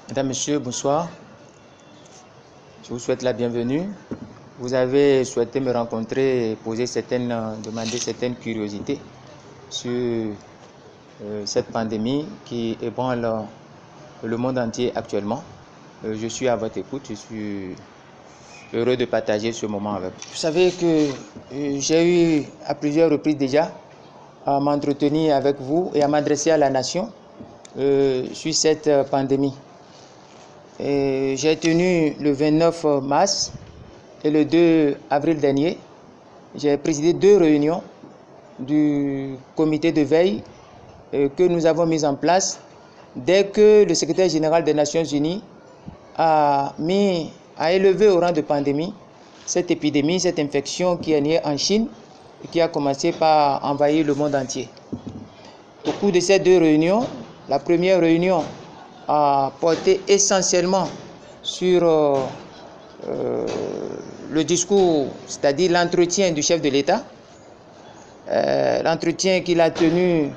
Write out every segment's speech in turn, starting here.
Mesdames, Messieurs, bonsoir. Je vous souhaite la bienvenue. Vous avez souhaité me rencontrer et demander certaines curiosités sur cette pandémie qui ébranle le monde entier actuellement. Je suis à votre écoute, je suis heureux de partager ce moment avec vous. Vous savez que j'ai eu à plusieurs reprises déjà à m'entretenir avec vous et à m'adresser à la nation sur cette pandémie. J'ai tenu le 29 mars et le 2 avril dernier, j'ai présidé 2 réunions du comité de veille que nous avons mis en place dès que le secrétaire général des Nations Unies a élevé au rang de pandémie cette épidémie, cette infection qui est née en Chine et qui a commencé par envahir le monde entier. Au cours de ces 2 réunions, la première réunion a porté essentiellement sur le discours, c'est-à-dire l'entretien du chef de l'État, l'entretien qu'il a tenu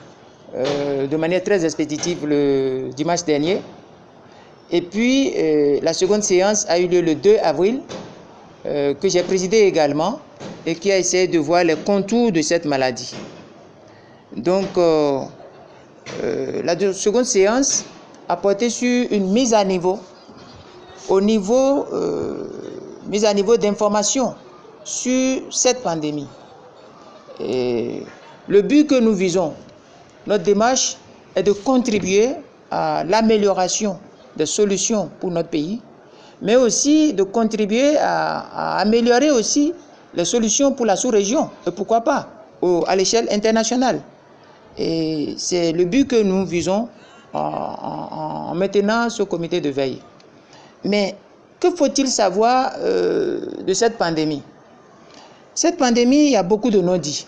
de manière très expéditive le dimanche dernier. Et puis, la seconde séance a eu lieu le 2 avril, que j'ai présidé également, et qui a essayé de voir les contours de cette maladie. Donc, la seconde séance a porté sur une mise à niveau, d'information sur cette pandémie. Et le but que nous visons, notre démarche est de contribuer à l'amélioration des solutions pour notre pays, mais aussi de contribuer à améliorer aussi les solutions pour la sous-région, et pourquoi pas à l'échelle internationale. Et c'est le but que nous visons en maintenant ce comité de veille. Mais que faut-il savoir de cette pandémie? Cette pandémie, il y a beaucoup de non-dits.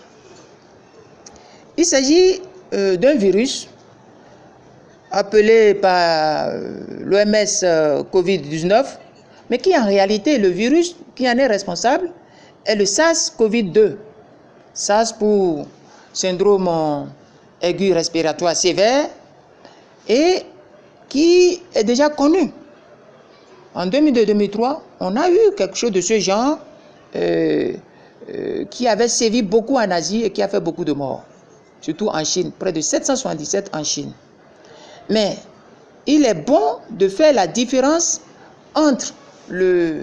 Il s'agit d'un virus appelé par l'OMS Covid-19, mais qui en réalité, le virus qui en est responsable est le SARS-CoV-2. SARS pour syndrome aigu respiratoire sévère, et qui est déjà connu. En 2002-2003, on a eu quelque chose de ce genre qui avait sévi beaucoup en Asie et qui a fait beaucoup de morts, surtout en Chine, près de 777 en Chine. Mais il est bon de faire la différence entre le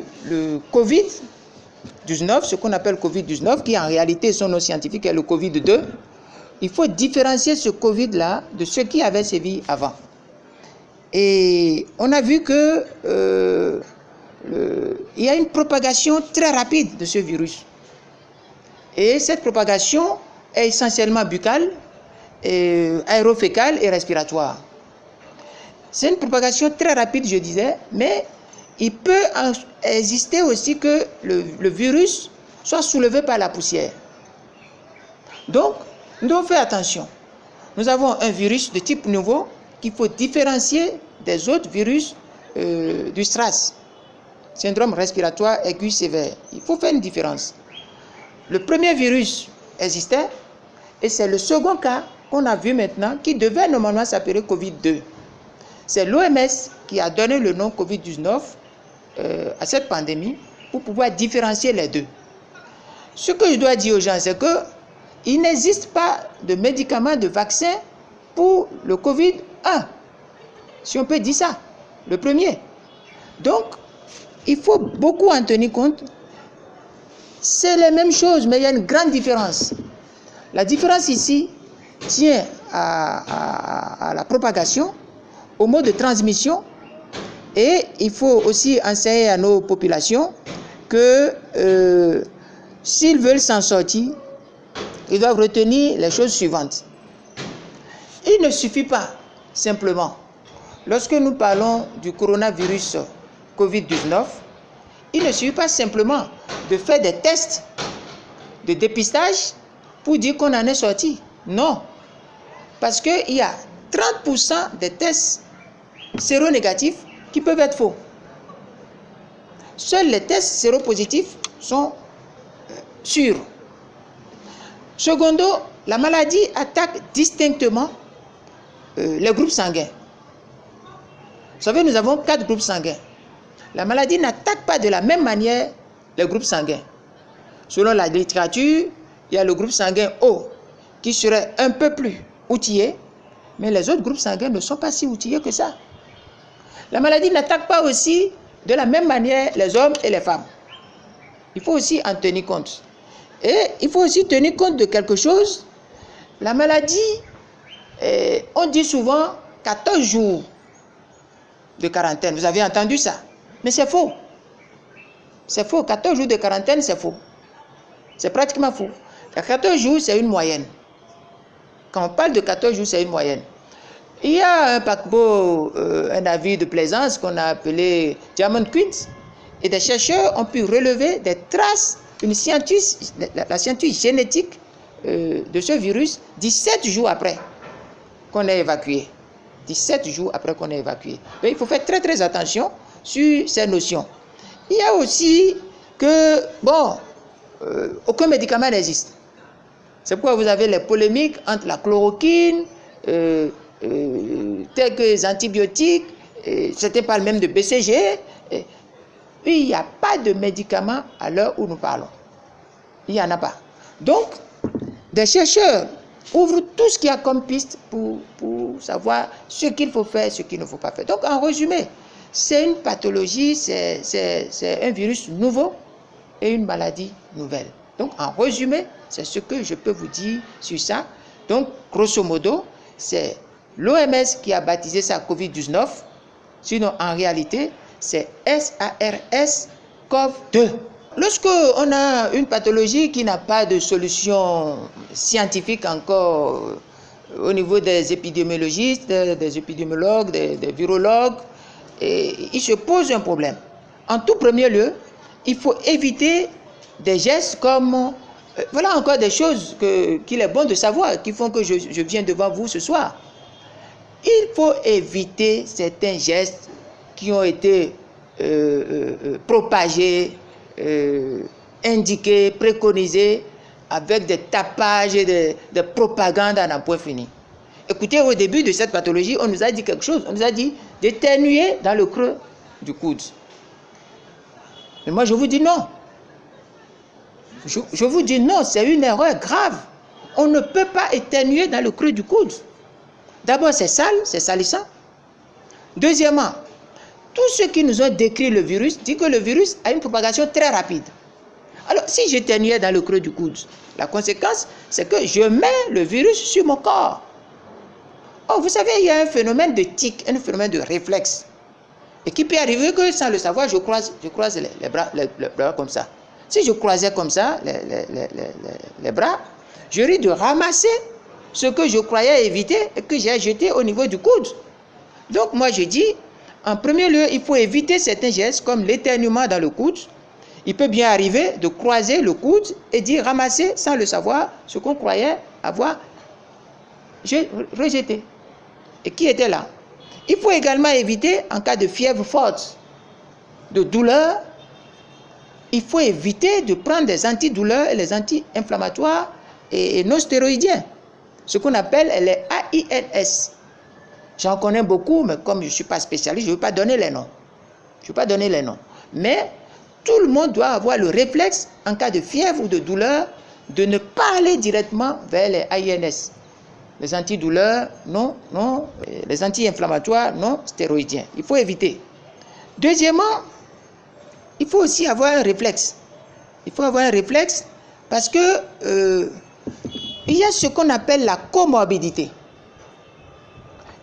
Covid-19, ce qu'on appelle Covid-19, qui en réalité, son nom scientifique est le Covid-2. Il faut différencier ce Covid-là de ce qui avait sévi avant. Et on a vu que il y a une propagation très rapide de ce virus. Et cette propagation est essentiellement buccale, aérofécale et respiratoire. C'est une propagation très rapide, je disais, mais il peut exister aussi que le virus soit soulevé par la poussière. Donc, nous devons faire attention. Nous avons un virus de type nouveau qu'il faut différencier des autres virus du SRAS, syndrome respiratoire aigu sévère. Il faut faire une différence. Le premier virus existait et c'est le second cas qu'on a vu maintenant qui devait normalement s'appeler Covid-2. C'est l'OMS qui a donné le nom Covid-19 à cette pandémie pour pouvoir différencier les deux. Ce que je dois dire aux gens, c'est que il n'existe pas de médicament, de vaccin pour le Covid-1, si on peut dire ça, le premier. Donc, il faut beaucoup en tenir compte. C'est les mêmes choses, mais il y a une grande différence. La différence ici tient à la propagation, au mode de transmission, et il faut aussi enseigner à nos populations que s'ils veulent s'en sortir, ils doivent retenir les choses suivantes. Il ne suffit pas simplement, lorsque nous parlons du coronavirus Covid-19, il ne suffit pas simplement de faire des tests de dépistage pour dire qu'on en est sorti. Non. Parce qu'il y a 30% des tests séronégatifs qui peuvent être faux. Seuls les tests séropositifs sont sûrs. Secondo, la maladie attaque distinctement les groupes sanguins. Vous savez, nous avons 4 groupes sanguins. La maladie n'attaque pas de la même manière les groupes sanguins. Selon la littérature, il y a le groupe sanguin O qui serait un peu plus outillé, mais les autres groupes sanguins ne sont pas si outillés que ça. La maladie n'attaque pas aussi de la même manière les hommes et les femmes. Il faut aussi en tenir compte. Et il faut aussi tenir compte de quelque chose. La maladie, on dit souvent 14 jours de quarantaine. Vous avez entendu ça? Mais c'est faux. C'est faux. 14 jours de quarantaine, c'est faux. C'est pratiquement faux. 14 jours, c'est une moyenne. Quand on parle de 14 jours, c'est une moyenne. Il y a un paquebot, un navire de plaisance qu'on a appelé Diamond Queen. Et des chercheurs ont pu relever des traces, la scientifique génétique de ce virus 17 jours après qu'on ait évacué. 17 jours après qu'on ait évacué. Mais il faut faire très très attention sur ces notions. Il y a aussi que, bon, aucun médicament n'existe. C'est pourquoi vous avez les polémiques entre la chloroquine, tels que les antibiotiques, c'était pas le même de BCG. Il n'y a pas de médicament à l'heure où nous parlons. Il n'y en a pas. Donc, des chercheurs ouvrent tout ce qu'il y a comme piste pour savoir ce qu'il faut faire, ce qu'il ne faut pas faire. Donc, en résumé, c'est une pathologie, c'est un virus nouveau et une maladie nouvelle. Donc, en résumé, c'est ce que je peux vous dire sur ça. Donc, grosso modo, c'est l'OMS qui a baptisé ça Covid-19. Sinon, en réalité, c'est SARS-CoV-2. Lorsqu'on a une pathologie qui n'a pas de solution scientifique encore au niveau des épidémiologistes, des épidémiologues, des virologues, il se pose un problème. En tout premier lieu, il faut éviter des gestes comme... voilà encore des choses qu'il est bon de savoir, qui font que je viens devant vous ce soir. Il faut éviter certains gestes qui ont été propagés, indiqués, préconisés, avec des tapages et des propagandes à n'en point fini. Écoutez, au début de cette pathologie, on nous a dit quelque chose. On nous a dit d'éternuer dans le creux du coude. Mais moi, je vous dis non. Je vous dis non, c'est une erreur grave. On ne peut pas éternuer dans le creux du coude. D'abord, c'est sale, c'est salissant. Deuxièmement, tous ceux qui nous ont décrit le virus disent que le virus a une propagation très rapide. Alors, si j'éternuais dans le creux du coude, la conséquence, c'est que je mets le virus sur mon corps. Oh, vous savez, il y a un phénomène de tic, un phénomène de réflexe. Et qui peut arriver que, sans le savoir, je croise les bras comme ça. Si je croisais comme ça les bras, je risque de ramasser ce que je croyais éviter et que j'ai jeté au niveau du coude. Donc, moi, je dis, en premier lieu, il faut éviter certains gestes comme l'éternuement dans le coude. Il peut bien arriver de croiser le coude et d'y ramasser, sans le savoir, ce qu'on croyait avoir rejeté. Et qui était là? Il faut également éviter, en cas de fièvre forte, de douleur, il faut éviter de prendre des antidouleurs et les anti-inflammatoires et non stéroïdiens, ce qu'on appelle les AINS. J'en connais beaucoup, mais comme je ne suis pas spécialiste, je ne vais pas donner les noms. Je ne vais pas donner les noms. Mais tout le monde doit avoir le réflexe, en cas de fièvre ou de douleur, de ne pas aller directement vers les AINS. Les antidouleurs, les anti-inflammatoires, non stéroïdiens. Il faut éviter. Deuxièmement, il faut aussi avoir un réflexe. Il faut avoir un réflexe parce que il y a ce qu'on appelle la comorbidité.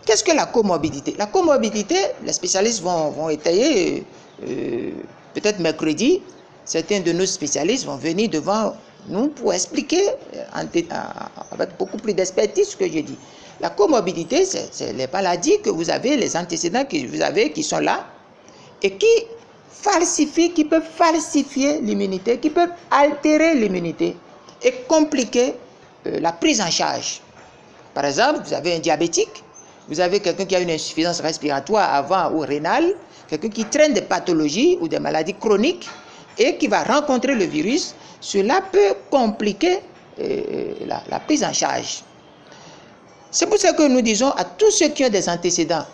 Qu'est-ce que la comorbidité? La comorbidité, les spécialistes vont étayer, peut-être mercredi, certains de nos spécialistes vont venir devant nous pour expliquer avec beaucoup plus d'expertise ce que je dis. La comorbidité, c'est les maladies que vous avez, les antécédents que vous avez qui sont là et qui peuvent falsifier l'immunité, qui peuvent altérer l'immunité et compliquer la prise en charge. Par exemple, vous avez un diabétique, vous avez quelqu'un qui a une insuffisance respiratoire avant ou rénale, quelqu'un qui traîne des pathologies ou des maladies chroniques et qui va rencontrer le virus. Cela peut compliquer la prise en charge. C'est pour ça que nous disons à tous ceux qui ont des antécédents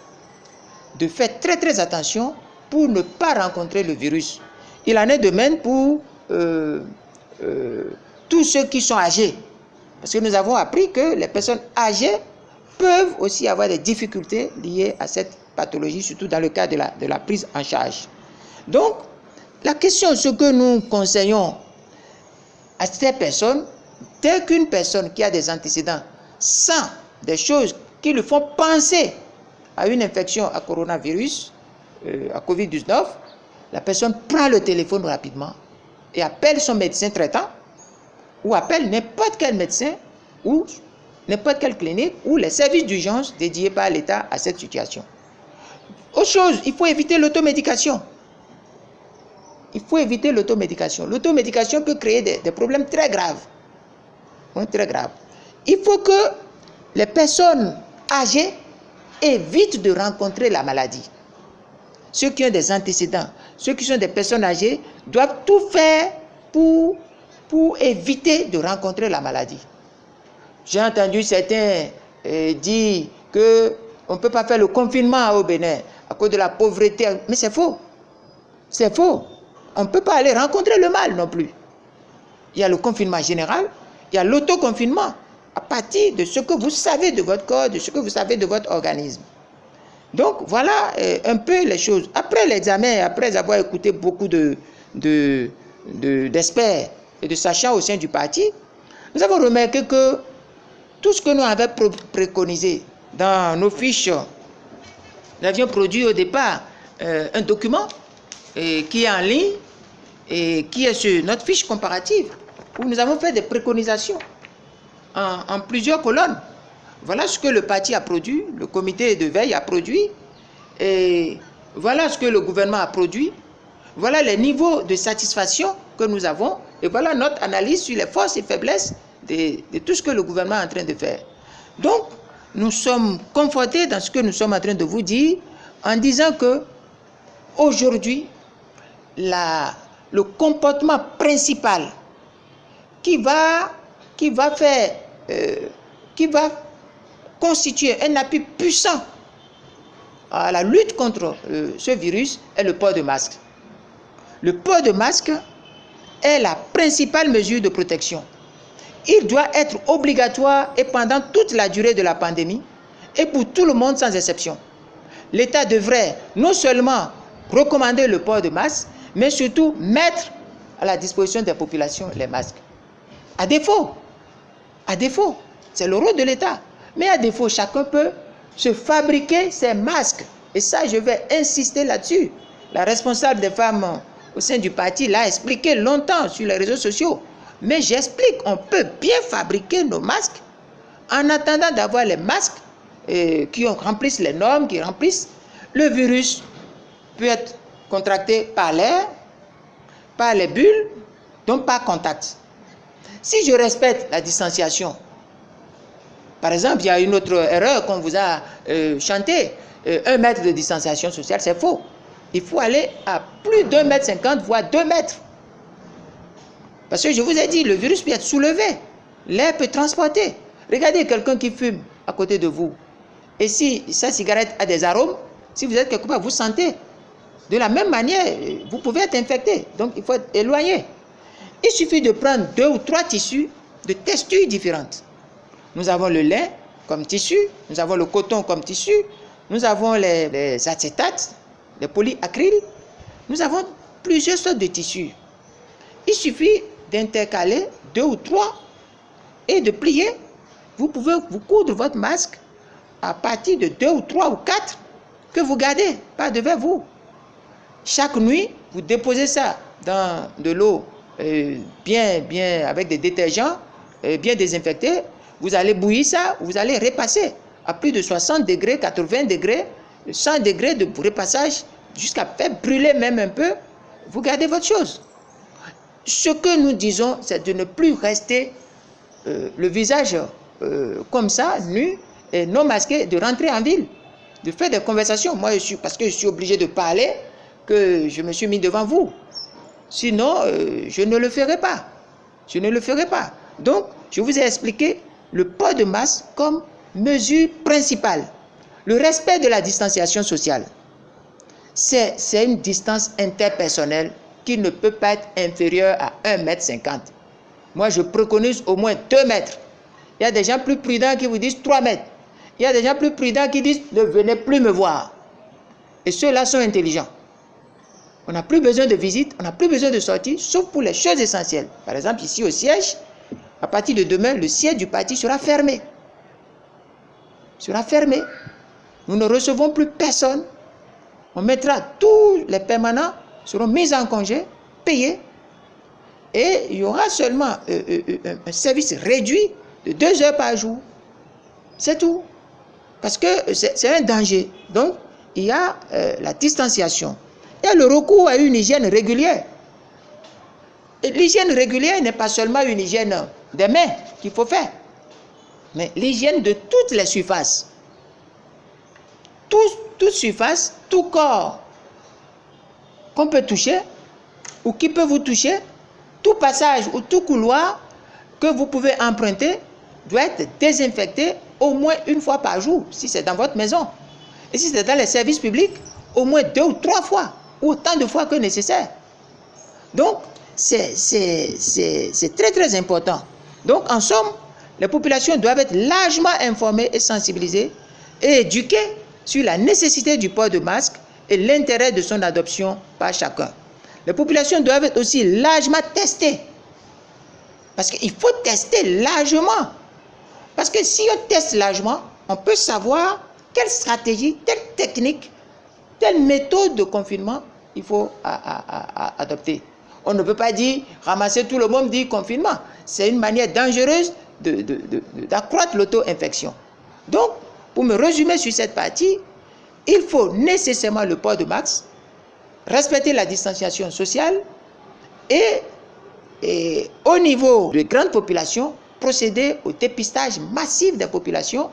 de faire très très attention pour ne pas rencontrer le virus. Il en est de même pour tous ceux qui sont âgés. Parce que nous avons appris que les personnes âgées peuvent aussi avoir des difficultés liées à cette pathologie, surtout dans le cas de la prise en charge. Donc, la question, ce que nous conseillons à ces personnes, dès qu'une personne qui a des antécédents sent des choses qui lui font penser à une infection à coronavirus, à Covid-19, la personne prend le téléphone rapidement et appelle son médecin traitant ou appelle n'importe quel médecin ou n'importe quelle clinique ou les services d'urgence dédiés par l'État à cette situation. Autre chose, il faut éviter l'automédication. Il faut éviter l'automédication. L'automédication peut créer des problèmes très graves. Très graves. Il faut que les personnes âgées évitent de rencontrer la maladie. Ceux qui ont des antécédents, ceux qui sont des personnes âgées, doivent tout faire pour éviter de rencontrer la maladie. J'ai entendu certains dire qu'on ne peut pas faire le confinement au Bénin à cause de la pauvreté. Mais c'est faux. C'est faux. On ne peut pas aller rencontrer le mal non plus. Il y a le confinement général, il y a l'autoconfinement à partir de ce que vous savez de votre corps, de ce que vous savez de votre organisme. Donc voilà un peu les choses. Après l'examen, après avoir écouté beaucoup d'experts et de sachants au sein du parti, nous avons remarqué que tout ce que nous avions préconisé dans nos fiches, nous avions produit au départ un document qui est en ligne et qui est sur notre fiche comparative, où nous avons fait des préconisations en plusieurs colonnes. Voilà ce que le parti a produit, le comité de veille a produit, et voilà ce que le gouvernement a produit, voilà les niveaux de satisfaction que nous avons, et voilà notre analyse sur les forces et faiblesses de tout ce que le gouvernement est en train de faire. Donc, nous sommes confortés dans ce que nous sommes en train de vous dire, en disant que aujourd'hui, le comportement principal qui va constituer un appui puissant à la lutte contre ce virus est le port de masque. Le port de masque est la principale mesure de protection. Il doit être obligatoire et pendant toute la durée de la pandémie et pour tout le monde sans exception. L'État devrait non seulement recommander le port de masque, mais surtout mettre à la disposition des populations les masques. À défaut, c'est le rôle de l'État. Mais à défaut, chacun peut se fabriquer ses masques. Et ça, je vais insister là-dessus. La responsable des femmes au sein du parti l'a expliqué longtemps sur les réseaux sociaux. Mais j'explique, on peut bien fabriquer nos masques en attendant d'avoir les masques qui remplissent les normes, qui remplissent. Le virus peut être contracté par l'air, par les bulles, donc par contact. Si je respecte la distanciation, par exemple, il y a une autre erreur qu'on vous a chantée, 1 mètre de distanciation sociale, c'est faux. Il faut aller à plus d'1,50 m, voire 2 mètres. Parce que je vous ai dit, le virus peut être soulevé, l'air peut transporter. Regardez quelqu'un qui fume à côté de vous. Et si sa cigarette a des arômes, si vous êtes quelque part, vous sentez. De la même manière, vous pouvez être infecté. Donc, il faut être éloigné. Il suffit de prendre 2 ou 3 tissus de textures différentes. Nous avons le lin comme tissu, nous avons le coton comme tissu, nous avons les acétates, les polyacryles, nous avons plusieurs sortes de tissus. Il suffit d'intercaler 2 ou 3 et de plier. Vous pouvez vous coudre votre masque à partir de 2 ou 3 ou 4 que vous gardez par devant vous. Chaque nuit, vous déposez ça dans de l'eau bien avec des détergents bien désinfectés. Vous allez bouillir ça, vous allez repasser à plus de 60 degrés, 80 degrés, 100 degrés de repassage jusqu'à faire brûler même un peu. Vous gardez votre chose. Ce que nous disons, c'est de ne plus rester le visage comme ça, nu et non masqué, de rentrer en ville, de faire des conversations. Moi, parce que je suis obligé de parler, que je me suis mis devant vous. Sinon, je ne le ferai pas. Je ne le ferai pas. Donc, je vous ai expliqué le port de masque comme mesure principale. Le respect de la distanciation sociale. c'est une distance interpersonnelle qui ne peut pas être inférieure à 1,50 m. Moi, je préconise au moins 2 mètres. Il y a des gens plus prudents qui vous disent 3 mètres. Il y a des gens plus prudents qui disent ne venez plus me voir. Et ceux-là sont intelligents. On n'a plus besoin de visite, on n'a plus besoin de sortie, sauf pour les choses essentielles. Par exemple, ici au siège, à partir de demain, le siège du parti sera fermé. Sera fermé. Nous ne recevons plus personne. On mettra tous les permanents, seront mis en congé, payés. Et il y aura seulement un service réduit de 2 heures par jour. C'est tout. Parce que c'est un danger. Donc, il y a la distanciation. Il y a le recours à une hygiène régulière. L'hygiène régulière n'est pas seulement une hygiène des mains qu'il faut faire, mais l'hygiène de toutes les surfaces. Toute surface, tout corps qu'on peut toucher ou qui peut vous toucher, tout passage ou tout couloir que vous pouvez emprunter doit être désinfecté au moins 1 fois par jour, si c'est dans votre maison. Et si c'est dans les services publics, au moins 2 ou 3 fois, ou autant de fois que nécessaire. Donc, c'est très très important. Donc, en somme, les populations doivent être largement informées et sensibilisées et éduquées sur la nécessité du port de masque et l'intérêt de son adoption par chacun. Les populations doivent être aussi largement testées. Parce qu'il faut tester largement. Parce que si on teste largement, on peut savoir quelle stratégie, quelle technique, quelle méthode de confinement il faut adopter. On ne peut pas dire ramasser tout le monde, dire confinement. C'est une manière dangereuse d'accroître l'auto-infection. Donc, pour me résumer sur cette partie, il faut nécessairement le port de masque, respecter la distanciation sociale et au niveau de grandes populations, procéder au dépistage massif des populations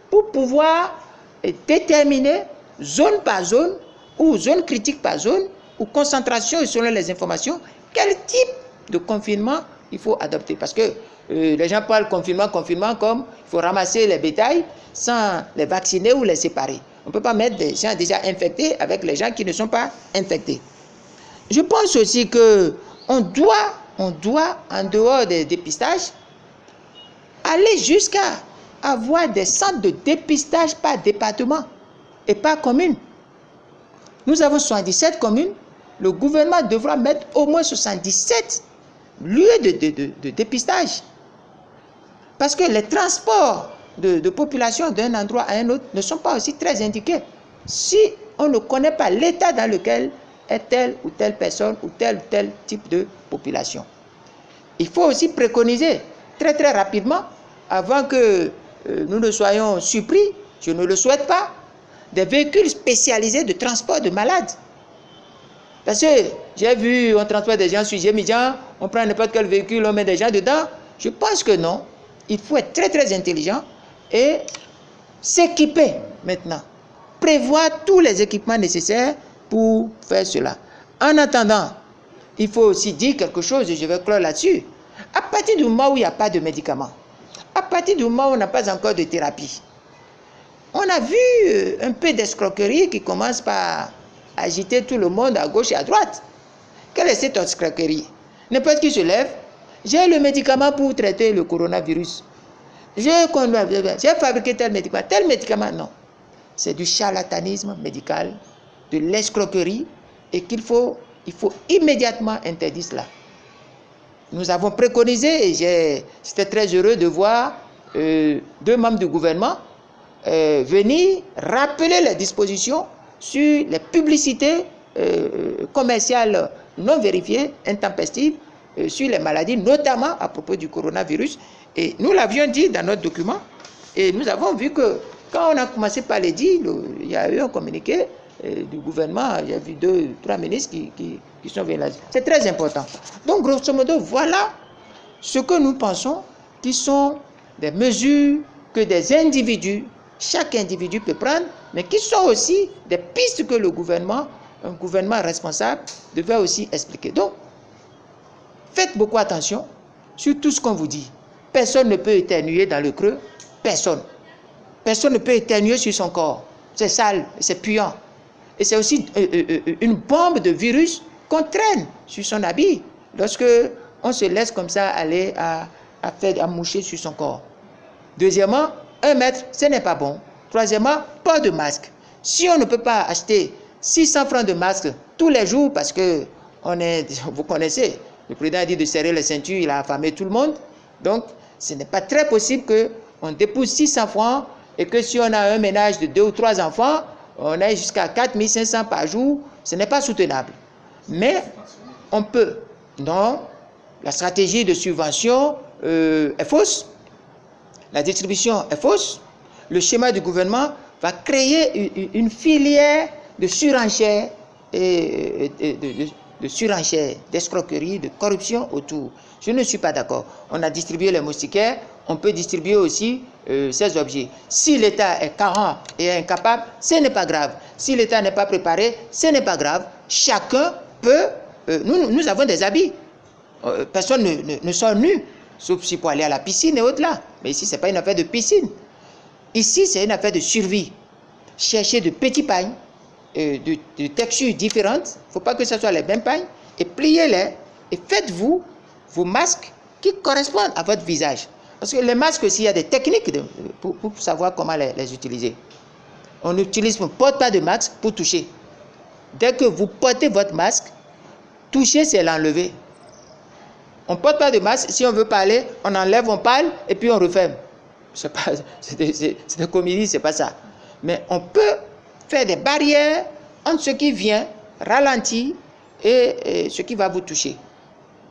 pour pouvoir déterminer zone par zone ou zone critique par zone ou concentration selon les informations, quel type de confinement il faut adopter. Parce que les gens parlent confinement comme il faut ramasser les bétails sans les vacciner ou les séparer. On ne peut pas mettre des gens déjà infectés avec les gens qui ne sont pas infectés. Je pense aussi qu'on doit, en dehors des dépistages, aller jusqu'à avoir des centres de dépistage par département et par commune. Nous avons 77 communes. Le gouvernement devra mettre au moins 77 lieux de dépistage. Parce que les transports de population d'un endroit à un autre ne sont pas aussi très indiqués. Si on ne connaît pas l'état dans lequel est telle ou telle personne ou tel type de population. Il faut aussi préconiser très très rapidement, avant que nous ne soyons surpris, je ne le souhaite pas, des véhicules spécialisés de transport de malades. Parce que j'ai vu, on transporte des gens sur Gémidjan, on prend n'importe quel véhicule, on met des gens dedans. Je pense que non. Il faut être très très intelligent et s'équiper maintenant. Prévoir tous les équipements nécessaires pour faire cela. En attendant, il faut aussi dire quelque chose, et je vais clore là-dessus. À partir du moment où il n'y a pas de médicaments, à partir du moment où on n'a pas encore de thérapie, on a vu un peu d'escroquerie qui commence par agiter tout le monde à gauche et à droite. Quelle est cette escroquerie? N'importe qui se lève, j'ai le médicament pour traiter le coronavirus. J'ai fabriqué tel médicament, non. C'est du charlatanisme médical, de l'escroquerie, et il faut immédiatement interdire cela. Nous avons préconisé, et j'étais très heureux de voir 2 membres du gouvernement venir rappeler les dispositions sur les publicités commerciales non vérifiées, intempestives, sur les maladies, notamment à propos du coronavirus. Et nous l'avions dit dans notre document, et nous avons vu que quand on a commencé par les dire, il y a eu un communiqué du gouvernement, il y a vu 2 ou 3 ministres qui sont venus là-dessus. C'est très important. Donc, grosso modo, voilà ce que nous pensons qui sont des mesures que des individus, chaque individu peut prendre, mais qui sont aussi des pistes que le gouvernement, un gouvernement responsable, devait aussi expliquer. Donc, faites beaucoup attention sur tout ce qu'on vous dit. Personne ne peut éternuer dans le creux. Personne. Personne ne peut éternuer sur son corps. C'est sale, c'est puant. Et c'est aussi une bombe de virus qu'on traîne sur son habit lorsque on se laisse comme ça aller à moucher sur son corps. Deuxièmement, 1 mètre, ce n'est pas bon. Troisièmement, pas de masque. Si on ne peut pas acheter 600 francs de masque tous les jours parce que vous connaissez, le président a dit de serrer les ceintures, il a affamé tout le monde. Donc, ce n'est pas très possible qu'on dépose 600 francs et que si on a un ménage de 2 ou 3 enfants, on aille jusqu'à 4500 par jour. Ce n'est pas soutenable. Mais on peut. Non, la stratégie de subvention est fausse. La distribution est fausse. Le schéma du gouvernement va créer une filière de surenchère de surenchère, d'escroquerie, de corruption autour. Je ne suis pas d'accord. On a distribué les moustiquaires, on peut distribuer aussi ces objets. Si l'État est carent et incapable, ce n'est pas grave. Si l'État n'est pas préparé, ce n'est pas grave. Chacun peut... nous avons des habits. Personne ne sort nu, sauf si pour aller à la piscine et autres là. Mais ici, ce n'est pas une affaire de piscine. Ici, c'est une affaire de survie. Cherchez de petits pagnes, de textures différentes. Il ne faut pas que ce soit les mêmes pagnes. Et pliez-les et faites-vous vos masques qui correspondent à votre visage. Parce que les masques aussi, il y a des techniques pour savoir comment les utiliser. On ne porte pas de masque pour toucher. Dès que vous portez votre masque, toucher, c'est l'enlever. On ne porte pas de masque. Si on veut parler, on enlève, on parle et puis on referme. C'est des comédies, c'est pas ça. Mais on peut faire des barrières entre ce qui vient ralentir et ce qui va vous toucher.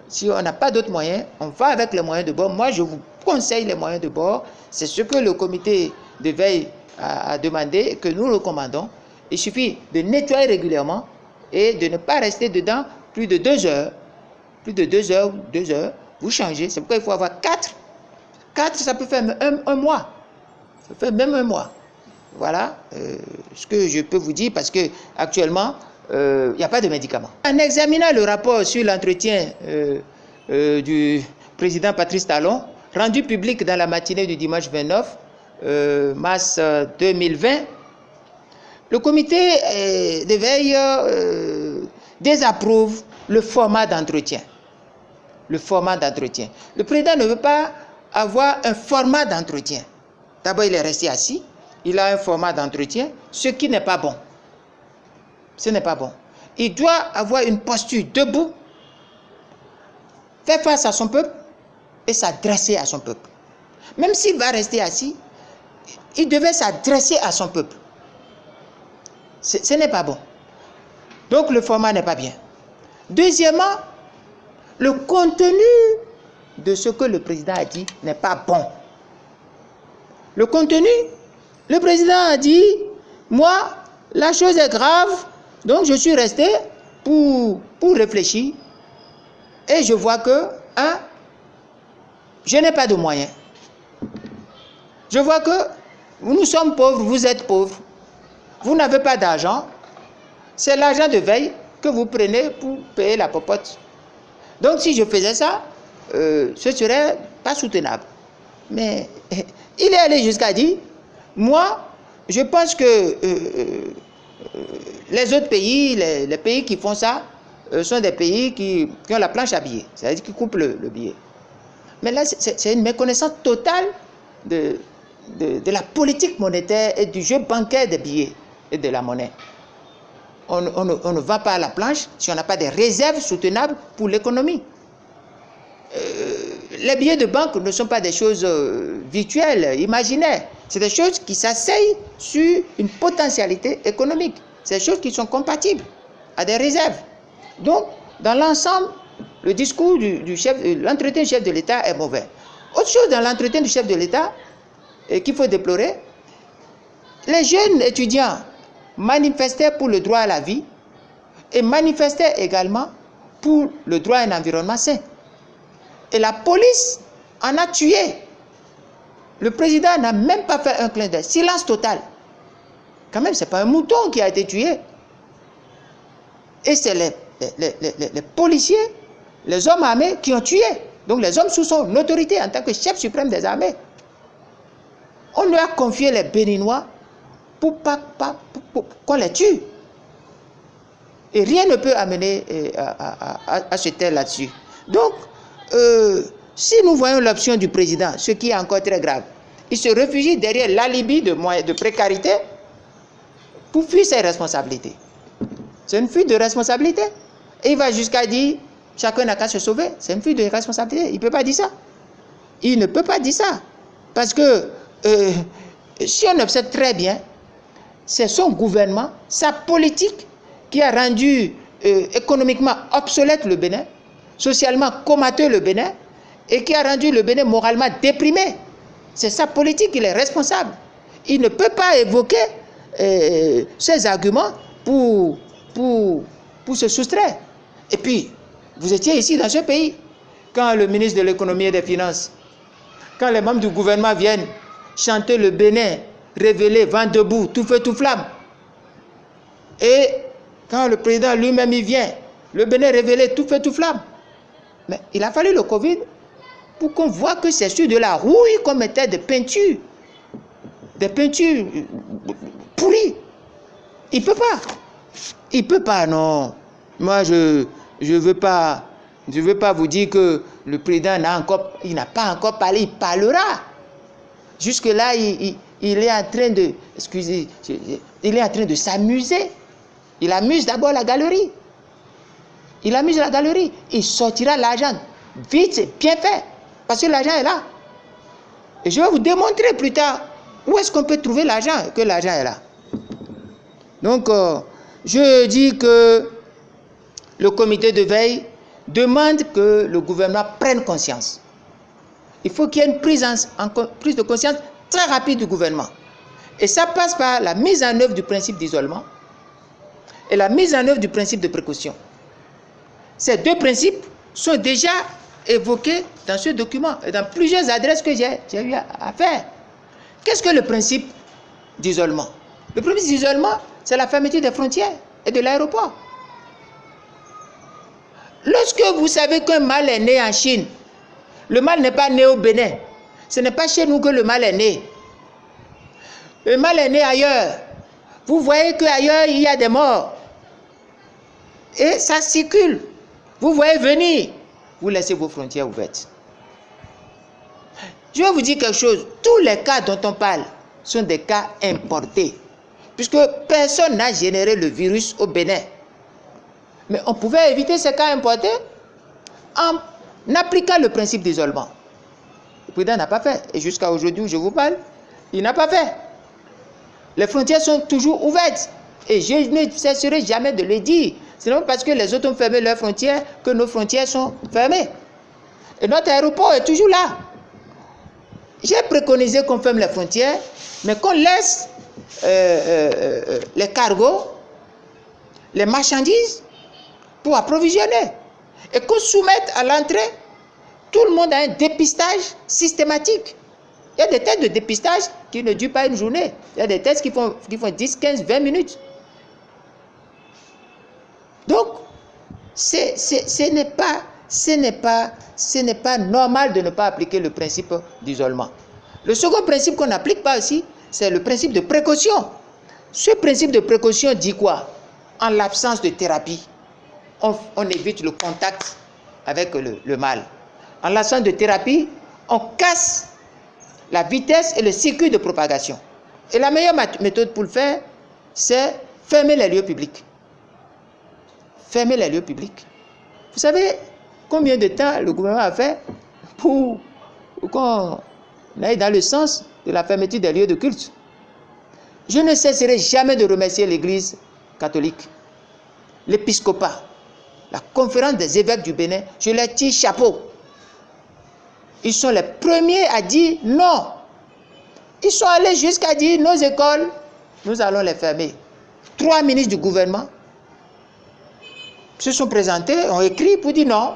Si on n'a pas d'autres moyens, on va avec les moyens de bord. Moi, je vous conseille les moyens de bord. C'est ce que le comité de veille a demandé et que nous recommandons. Il suffit de nettoyer régulièrement et de ne pas rester dedans plus de 2 heures. Plus de 2 heures, 2 heures, vous changez. C'est pourquoi il faut avoir 4. 4, ça peut faire un mois. Ça fait même un mois. Voilà ce que je peux vous dire parce qu'actuellement, il n'y a pas de médicaments. En examinant le rapport sur l'entretien du président Patrice Talon, rendu public dans la matinée du dimanche 29 mars 2020, le comité de veille désapprouve le format d'entretien. Le format d'entretien. Le président ne veut pas avoir un format d'entretien. D'abord, il est resté assis. Il a un format d'entretien, ce qui n'est pas bon. Ce n'est pas bon. Il doit avoir une posture debout, faire face à son peuple et s'adresser à son peuple. Même s'il va rester assis, il devait s'adresser à son peuple. Ce n'est pas bon. Donc, le format n'est pas bien. Deuxièmement, le contenu de ce que le président a dit n'est pas bon. Le contenu, le président a dit, moi, la chose est grave, donc je suis resté pour réfléchir et je vois que, je n'ai pas de moyens. Je vois que nous sommes pauvres, vous êtes pauvres, vous n'avez pas d'argent, c'est l'argent de veille que vous prenez pour payer la popote. Donc si je faisais ça, ce ne serait pas soutenable. Mais il est allé jusqu'à dire, moi, je pense que les autres pays, les pays qui font ça, sont des pays qui ont la planche à billets, c'est-à-dire qui coupent le billet. Mais là, c'est une méconnaissance totale de la politique monétaire et du jeu bancaire des billets et de la monnaie. On ne va pas à la planche si on n'a pas des réserves soutenables pour l'économie. Les billets de banque ne sont pas des choses virtuelles, imaginaires. C'est des choses qui s'asseyent sur une potentialité économique. C'est des choses qui sont compatibles à des réserves. Donc, dans l'ensemble, le discours l'entretien du chef de l'État est mauvais. Autre chose dans l'entretien du chef de l'État qu'il faut déplorer, les jeunes étudiants manifestaient pour le droit à la vie et manifestaient également pour le droit à un environnement sain. Et la police en a tué. Le président n'a même pas fait un clin d'œil. Silence total. Quand même, ce n'est pas un mouton qui a été tué. Et c'est les policiers, les hommes armés qui ont tué. Donc les hommes sous son autorité en tant que chef suprême des armées. On lui a confié les Béninois pour qu'on les tue. Et rien ne peut amener à se taire là-dessus. Donc, si nous voyons l'option du président, ce qui est encore très grave, il se réfugie derrière l'alibi de précarité pour fuir ses responsabilités. C'est une fuite de responsabilité. Et il va jusqu'à dire, chacun n'a qu'à se sauver. C'est une fuite de responsabilité. Il ne peut pas dire ça. Il ne peut pas dire ça. Parce que, si on observe très bien, c'est son gouvernement, sa politique qui a rendu économiquement obsolète le Bénin, socialement comateux le Bénin, et qui a rendu le Bénin moralement déprimé. C'est sa politique, il est responsable. Il ne peut pas évoquer ces arguments pour se soustraire. Et puis, vous étiez ici dans ce pays, quand le ministre de l'économie et des finances, quand les membres du gouvernement viennent chanter le Bénin, révélé, vent debout, tout feu, tout flamme. Et quand le président lui-même y vient, le Bénin révélé, tout feu, tout flamme. Mais il a fallu le Covid pour qu'on voit que c'est sur de la rouille qu'on mettait des peintures pourries. Il ne peut pas. Il ne peut pas, non. Moi, je veux pas vous dire que le président n'a pas encore parlé, il parlera. Jusque-là, il est en train de, excusez, il est en train de s'amuser. Il amuse d'abord la galerie. Il amuse la galerie. Il sortira l'argent. Vite, c'est bien fait. Parce que l'argent est là. Et je vais vous démontrer plus tard où est-ce qu'on peut trouver l'argent, que l'argent est là. Donc, je dis que le comité de veille demande que le gouvernement prenne conscience. Il faut qu'il y ait une prise de conscience très rapide du gouvernement. Et ça passe par la mise en œuvre du principe d'isolement et la mise en œuvre du principe de précaution. Ces deux principes sont déjà évoqués dans ce document et dans plusieurs adresses que j'ai eu à faire. Qu'est-ce que le principe d'isolement? Le principe d'isolement, c'est la fermeture des frontières et de l'aéroport. Lorsque vous savez qu'un mal est né en Chine, le mal n'est pas né au Bénin. Ce n'est pas chez nous que le mal est né. Le mal est né ailleurs. Vous voyez qu'ailleurs, il y a des morts. Et ça circule. Vous voyez venir. Vous laissez vos frontières ouvertes. Je vais vous dire quelque chose. Tous les cas dont on parle sont des cas importés. Puisque personne n'a généré le virus au Bénin. Mais on pouvait éviter ces cas importés en appliquant le principe d'isolement. Le président n'a pas fait. Et jusqu'à aujourd'hui où je vous parle, il n'a pas fait. Les frontières sont toujours ouvertes. Et je ne cesserai jamais de le dire. C'est non parce que les autres ont fermé leurs frontières que nos frontières sont fermées. Et notre aéroport est toujours là. J'ai préconisé qu'on ferme les frontières, mais qu'on laisse les cargos, les marchandises, pour approvisionner. Et qu'on soumette à l'entrée tout le monde à un dépistage systématique. Il y a des tests de dépistage qui ne durent pas une journée. Il y a des tests qui font 10, 15, 20 minutes. Donc, ce n'est pas normal de ne pas appliquer le principe d'isolement. Le second principe qu'on n'applique pas aussi, c'est le principe de précaution. Ce principe de précaution dit quoi? En l'absence de thérapie, on évite le contact avec le mal. En l'absence de thérapie, on casse la vitesse et le circuit de propagation. Et la meilleure méthode pour le faire, c'est fermer les lieux publics. Fermer les lieux publics. Vous savez combien de temps le gouvernement a fait pour qu'on aille dans le sens de la fermeture des lieux de culte? Je ne cesserai jamais de remercier l'Église catholique, l'épiscopat, la conférence des évêques du Bénin. Je leur tire chapeau. Ils sont les premiers à dire non. Ils sont allés jusqu'à dire nos écoles, nous allons les fermer. 3 ministres du gouvernement se sont présentés, ont écrit pour dire non.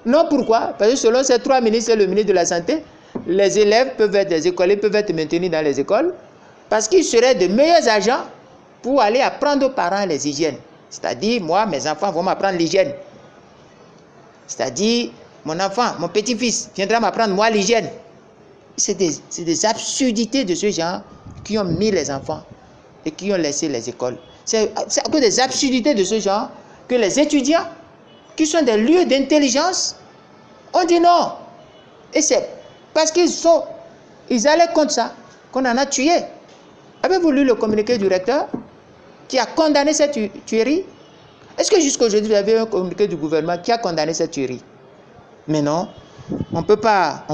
Non, pourquoi? Parce que selon ces 3 ministres et le ministre de la Santé, les élèves peuvent être des écoliers, peuvent être maintenus dans les écoles parce qu'ils seraient de meilleurs agents pour aller apprendre aux parents les hygiènes. C'est-à-dire, moi, mes enfants vont m'apprendre l'hygiène. C'est-à-dire, mon enfant, mon petit-fils viendra m'apprendre moi l'hygiène. C'est des absurdités de ce genre qui ont mis les enfants et qui ont laissé les écoles. C'est à cause des absurdités de ce genre que les étudiants, qui sont des lieux d'intelligence, ont dit non. Et c'est parce ils allaient contre ça qu'on en a tué. Avez-vous lu le communiqué du recteur qui a condamné cette tuerie? Est-ce que jusqu'à aujourd'hui, vous avez un communiqué du gouvernement qui a condamné cette tuerie? Mais non, on ne peut pas.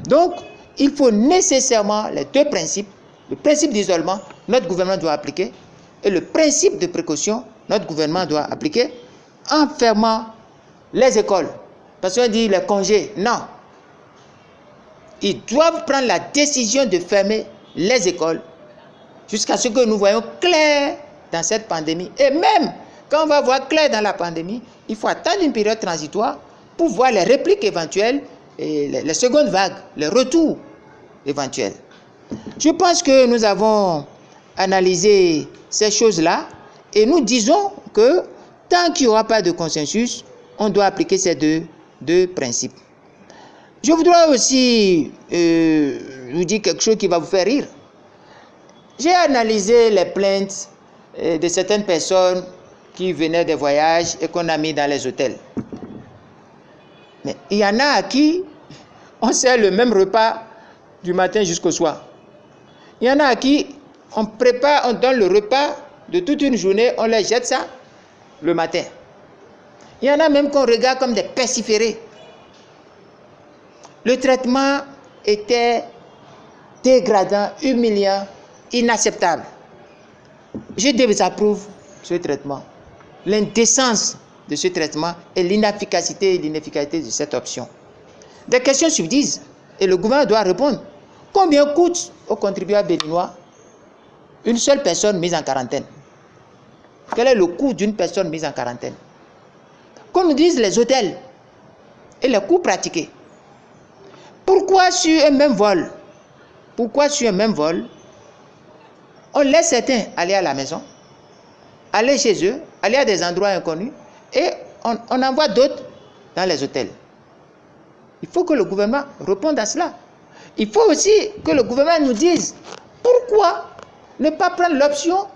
Donc, il faut nécessairement les deux principes. Le principe d'isolement, notre gouvernement doit appliquer. Et le principe de précaution, notre gouvernement doit appliquer en fermant les écoles. Parce qu'on dit les congés. Non. Ils doivent prendre la décision de fermer les écoles jusqu'à ce que nous voyons clair dans cette pandémie. Et même quand on va voir clair dans la pandémie, il faut attendre une période transitoire pour voir les répliques éventuelles et les secondes vagues, les retours éventuels. Je pense que nous avons analysé ces choses-là et nous disons que tant qu'il n'y aura pas de consensus, on doit appliquer ces deux principes. Je voudrais aussi vous dire quelque chose qui va vous faire rire. J'ai analysé les plaintes de certaines personnes qui venaient des voyages et qu'on a mis dans les hôtels. Mais il y en a à qui on sert le même repas du matin jusqu'au soir. Il y en a à qui on donne le repas de toute une journée, on les jette ça le matin. Il y en a même qu'on regarde comme des pestiférés. Le traitement était dégradant, humiliant, inacceptable. Je désapprouve ce traitement. L'indécence de ce traitement et l'inefficacité et l'inefficacité de cette option. Des questions subsistent et le gouvernement doit répondre. Combien coûte aux contribuables béninois une seule personne mise en quarantaine? Quel est le coût d'une personne mise en quarantaine? Comme nous disent les hôtels et les coûts pratiqués. Pourquoi sur un même vol, on laisse certains aller à la maison, aller chez eux, aller à des endroits inconnus, et on envoie d'autres dans les hôtels? Il faut que le gouvernement réponde à cela. Il faut aussi que le gouvernement nous dise pourquoi ne pas prendre l'option,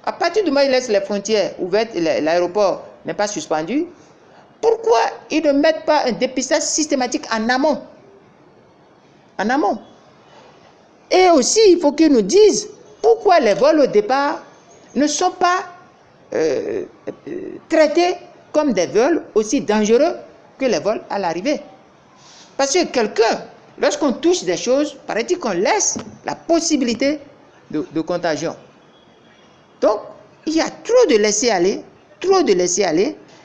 à partir du moment où il laisse les frontières ouvertes, l'aéroport n'est pas suspendu, pourquoi ils ne mettent pas un dépistage systématique en amont? En amont. Et aussi, il faut qu'ils nous disent pourquoi les vols au départ ne sont pas traités comme des vols aussi dangereux que les vols à l'arrivée. Parce que quelqu'un, lorsqu'on touche des choses, paraît-il qu'on laisse la possibilité de contagion. Donc, il y a trop de laisser-aller,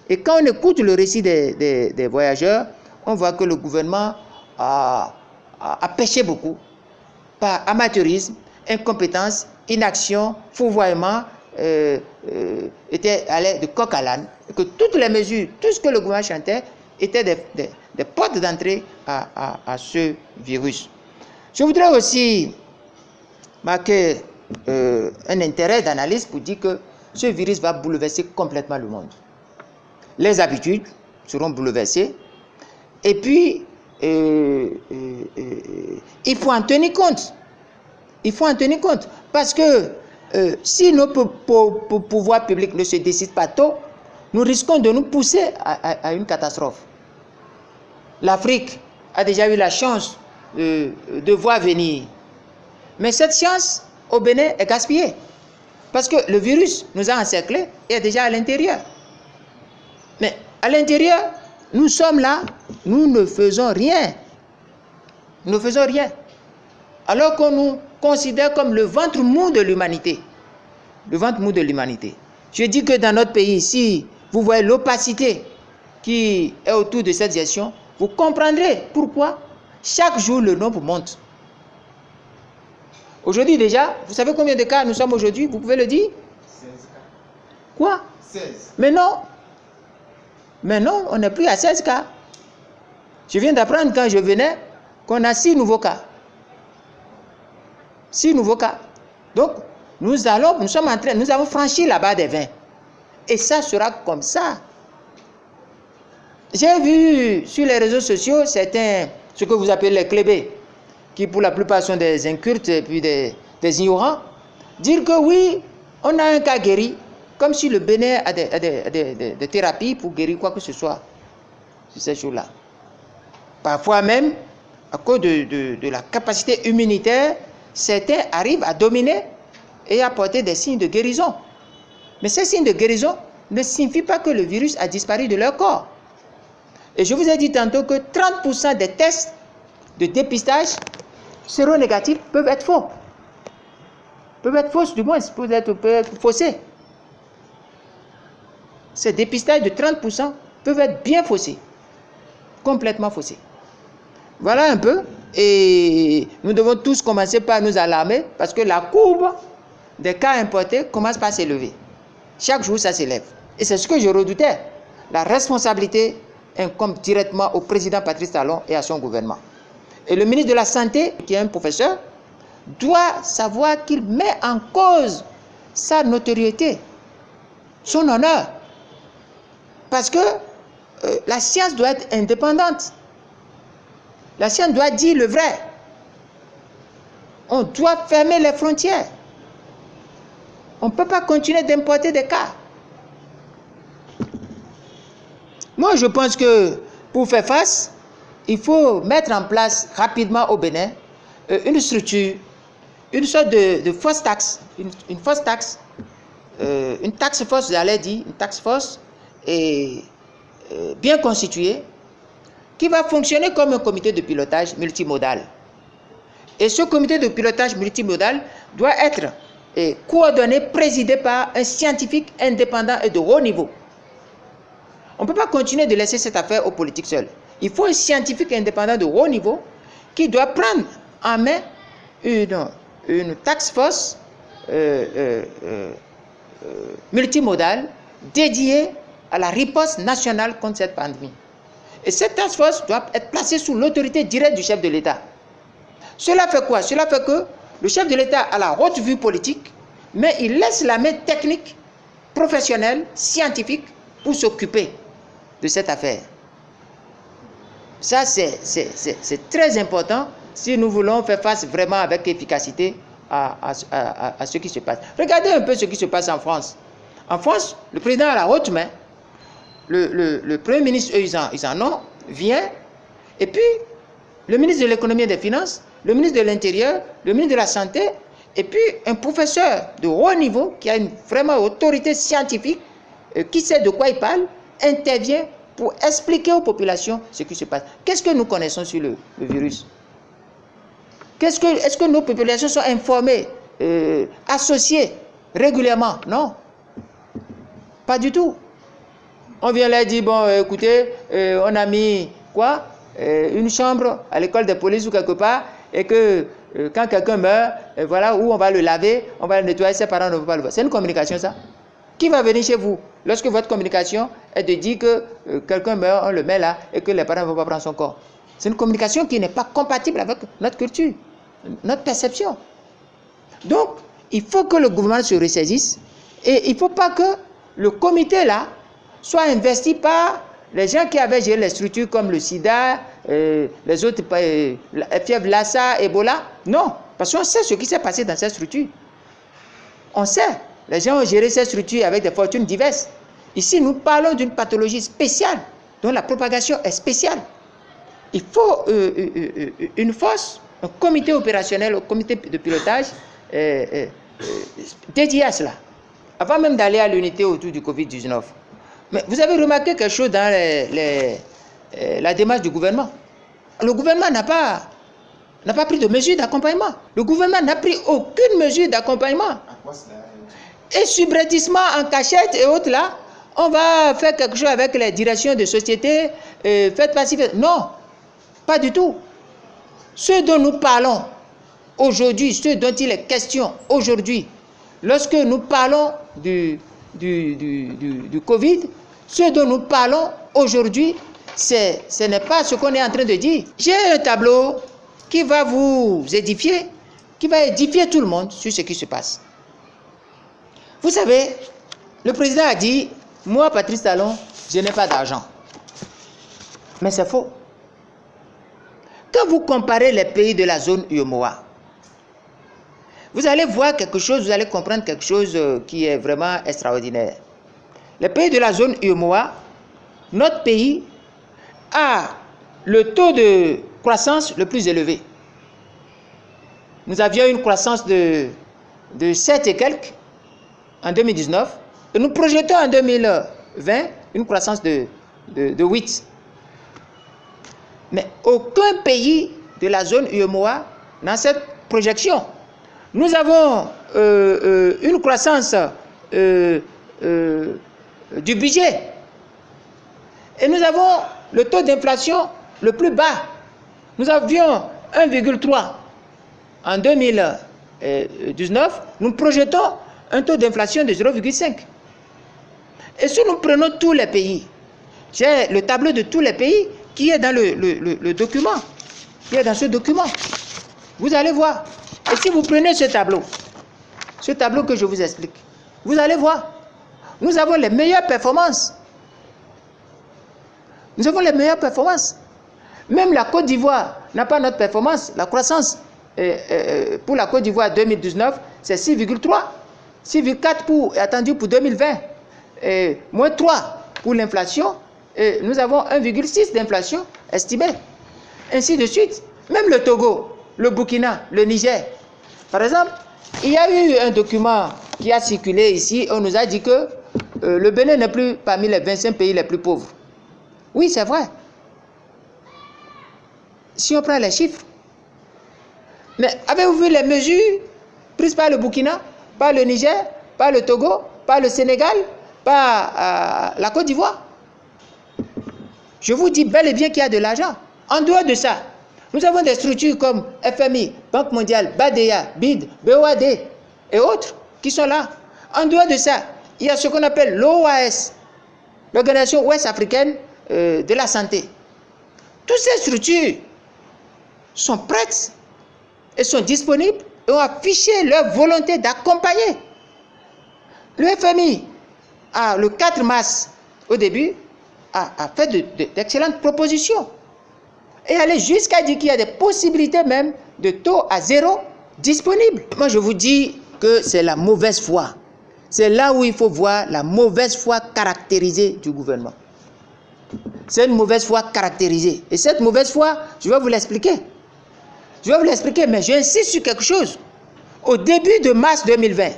et quand on écoute le récit des voyageurs, on voit que le gouvernement a péché beaucoup par amateurisme, incompétence, inaction, fourvoiement, était allé de coq à l'âne, et que toutes les mesures, tout ce que le gouvernement chantait, étaient des portes d'entrée à ce virus. Je voudrais aussi marquer un intérêt d'analyse pour dire que ce virus va bouleverser complètement le monde. Les habitudes seront bouleversées, et puis il faut en tenir compte. Parce que si nos pouvoirs publics ne se décident pas tôt, nous risquons de nous pousser à une catastrophe. L'Afrique a déjà eu la chance de voir venir. Mais cette chance, au Bénin, est gaspillée. Parce que le virus nous a encerclés et est déjà à l'intérieur. Mais à l'intérieur, nous sommes là, nous ne faisons rien. Alors qu'on nous considère comme le ventre mou de l'humanité. Je dis que dans notre pays, si vous voyez l'opacité qui est autour de cette gestion, vous comprendrez pourquoi chaque jour le nombre monte. Aujourd'hui déjà, vous savez combien de cas nous sommes aujourd'hui? Vous pouvez le dire? 16 cas. Quoi? 16. Mais non, on n'est plus à 16 cas. Je viens d'apprendre quand je venais qu'on a 6 nouveaux cas. 6 nouveaux cas. Donc, nous avons franchi la barre des 20. Et ça sera comme ça. J'ai vu sur les réseaux sociaux certains, ce que vous appelez les clébés, qui pour la plupart sont des incultes et puis des ignorants, dire que oui, On a un cas guéri, comme si le Bénin a des thérapies pour guérir quoi que ce soit sur ces jours-là. Parfois même, à cause de la capacité immunitaire, certains arrivent à dominer et à apporter des signes de guérison. Mais ces signes de guérison ne signifient pas que le virus a disparu de leur corps. Et je vous ai dit tantôt que 30% des tests de dépistage séronégatifs peuvent être faux. Peuvent être fausses, du moins, peuvent être faussés. Ces dépistages de 30% peuvent être bien faussés. Complètement faussés. Voilà un peu. Et nous devons tous commencer par nous alarmer parce que la courbe des cas importés commence par s'élever. Chaque jour, ça s'élève. Et c'est ce que je redoutais. La responsabilité incombe directement au président Patrice Talon et à son gouvernement. Et le ministre de la Santé, qui est un professeur, doit savoir qu'il met en cause sa notoriété, son honneur. Parce que la science doit être indépendante. La science doit dire le vrai. On doit fermer les frontières. On ne peut pas continuer d'importer des cas. Moi, je pense que pour faire face, il faut mettre en place rapidement au Bénin une structure, une sorte de fausse taxe, une fausse taxe, une taxe force, j'allais dire, une taxe force bien constituée, qui va fonctionner comme un comité de pilotage multimodal. Et ce comité de pilotage multimodal doit être coordonné, présidé par un scientifique indépendant et de haut niveau. On ne peut pas continuer de laisser cette affaire aux politiques seuls. Il faut un scientifique indépendant de haut niveau qui doit prendre en main une task force multimodale dédiée à la riposte nationale contre cette pandémie. Et cette task force doit être placée sous l'autorité directe du chef de l'État. Cela fait quoi? Cela fait que le chef de l'État a la haute vue politique, mais il laisse la main technique, professionnelle, scientifique pour s'occuper de cette affaire. Ça, c'est très important si nous voulons faire face vraiment avec efficacité à ce qui se passe. Regardez un peu ce qui se passe en France. En France, le président a la haute main. Le Premier ministre, eux, ils en ont, vient. Et puis, le ministre de l'économie et des finances, le ministre de l'Intérieur, le ministre de la Santé, et puis un professeur de haut niveau qui a une vraiment autorité scientifique, qui sait de quoi il parle, intervient pour expliquer aux populations ce qui se passe. Qu'est-ce que nous connaissons sur le virus? Est-ce que nos populations sont informées, associées régulièrement? Non. Pas du tout. On vient leur dire, bon, écoutez, on a mis quoi? Une chambre à l'école de police ou quelque part, et que quand quelqu'un meurt, voilà où on va le laver, on va le nettoyer, ses parents ne veulent pas le voir. C'est une communication, ça? Qui va venir chez vous lorsque votre communication est de dire que quelqu'un meurt, on le met là, et que les parents ne vont pas prendre son corps? C'est une communication qui n'est pas compatible avec notre culture, notre perception. Donc, il faut que le gouvernement se ressaisisse, et il ne faut pas que le comité là soit investi par les gens qui avaient géré les structures comme le sida, les autres, la fièvre Lassa, Ebola. Non, parce qu'on sait ce qui s'est passé dans ces structures. On sait, les gens ont géré ces structures avec des fortunes diverses. Ici, nous parlons d'une pathologie spéciale, dont la propagation est spéciale. Il faut une force, un comité opérationnel, un comité de pilotage dédié à cela, avant même d'aller à l'unité autour du Covid-19. Mais vous avez remarqué quelque chose dans la démarche du gouvernement. Le gouvernement n'a pas pris de mesures d'accompagnement. Le gouvernement n'a pris aucune mesure d'accompagnement. Et subrepticement en cachette et autres là, on va faire quelque chose avec les directions de société, faites passer. Non, pas du tout. Ce dont nous parlons aujourd'hui, ce dont il est question aujourd'hui, lorsque nous parlons du Covid, ce dont nous parlons aujourd'hui, ce n'est pas ce qu'on est en train de dire. J'ai un tableau qui va vous édifier, qui va édifier tout le monde sur ce qui se passe. Vous savez, le président a dit, moi, Patrice Talon, je n'ai pas d'argent. Mais c'est faux. Quand vous comparez les pays de la zone UEMOA, vous allez voir quelque chose, vous allez comprendre quelque chose qui est vraiment extraordinaire. Les pays de la zone UEMOA, notre pays a le taux de croissance le plus élevé. Nous avions une croissance de 7 et quelques en 2019 et nous projetons en 2020 une croissance de 8. Mais aucun pays de la zone UEMOA n'a cette projection. Nous avons une croissance du budget et nous avons le taux d'inflation le plus bas. Nous avions 1,3 en 2019. Nous projetons un taux d'inflation de 0,5. Et si nous prenons tous les pays, j'ai le tableau de tous les pays qui est dans le document, qui est dans ce document. Vous allez voir. Et si vous prenez ce tableau que je vous explique, vous allez voir, nous avons les meilleures performances. Nous avons les meilleures performances. Même la Côte d'Ivoire n'a pas notre performance. La croissance pour la Côte d'Ivoire 2019, c'est 6,3. 6,4 attendu pour 2020. Moins 3 pour l'inflation. Nous avons 1,6 d'inflation estimée. Ainsi de suite. Même le Togo, le Burkina, le Niger. Par exemple, il y a eu un document qui a circulé ici. On nous a dit que le Bénin n'est plus parmi les 25 pays les plus pauvres. Oui, c'est vrai. Si on prend les chiffres. Mais avez-vous vu les mesures prises par le Burkina, par le Niger, par le Togo, par le Sénégal, par la Côte d'Ivoire? Je vous dis bel et bien qu'il y a de l'argent. En dehors de ça, nous avons des structures comme FMI, Banque mondiale, BADEA, BID, BOAD et autres qui sont là. En dehors de ça, il y a ce qu'on appelle l'OAS, l'Organisation Ouest Africaine de la Santé. Toutes ces structures sont prêtes et sont disponibles et ont affiché leur volonté d'accompagner. Le FMI, le 4 mars, au début, a fait d'excellentes propositions et allait jusqu'à dire qu'il y a des possibilités même de taux à 0 disponibles. Moi, je vous dis que c'est la mauvaise foi. C'est là où il faut voir la mauvaise foi caractérisée du gouvernement. C'est une mauvaise foi caractérisée. Et cette mauvaise foi, je vais vous l'expliquer. Je vais vous l'expliquer, mais j'insiste sur quelque chose. Au début de mars 2020,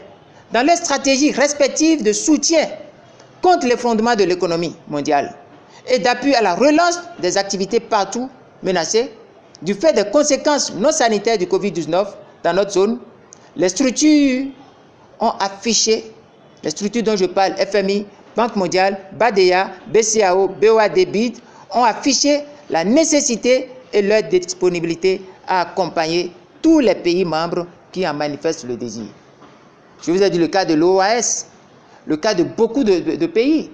dans les stratégies respectives de soutien contre les fondements de l'économie mondiale et d'appui à la relance des activités partout menacées, du fait des conséquences non sanitaires du Covid-19 dans notre zone, les structures ont affiché, les structures dont je parle, FMI, Banque mondiale, BADEA, BCAO, BOAD, BID, ont affiché la nécessité et leur disponibilité à accompagner tous les pays membres qui en manifestent le désir. Je vous ai dit le cas de l'OAS, le cas de beaucoup de pays.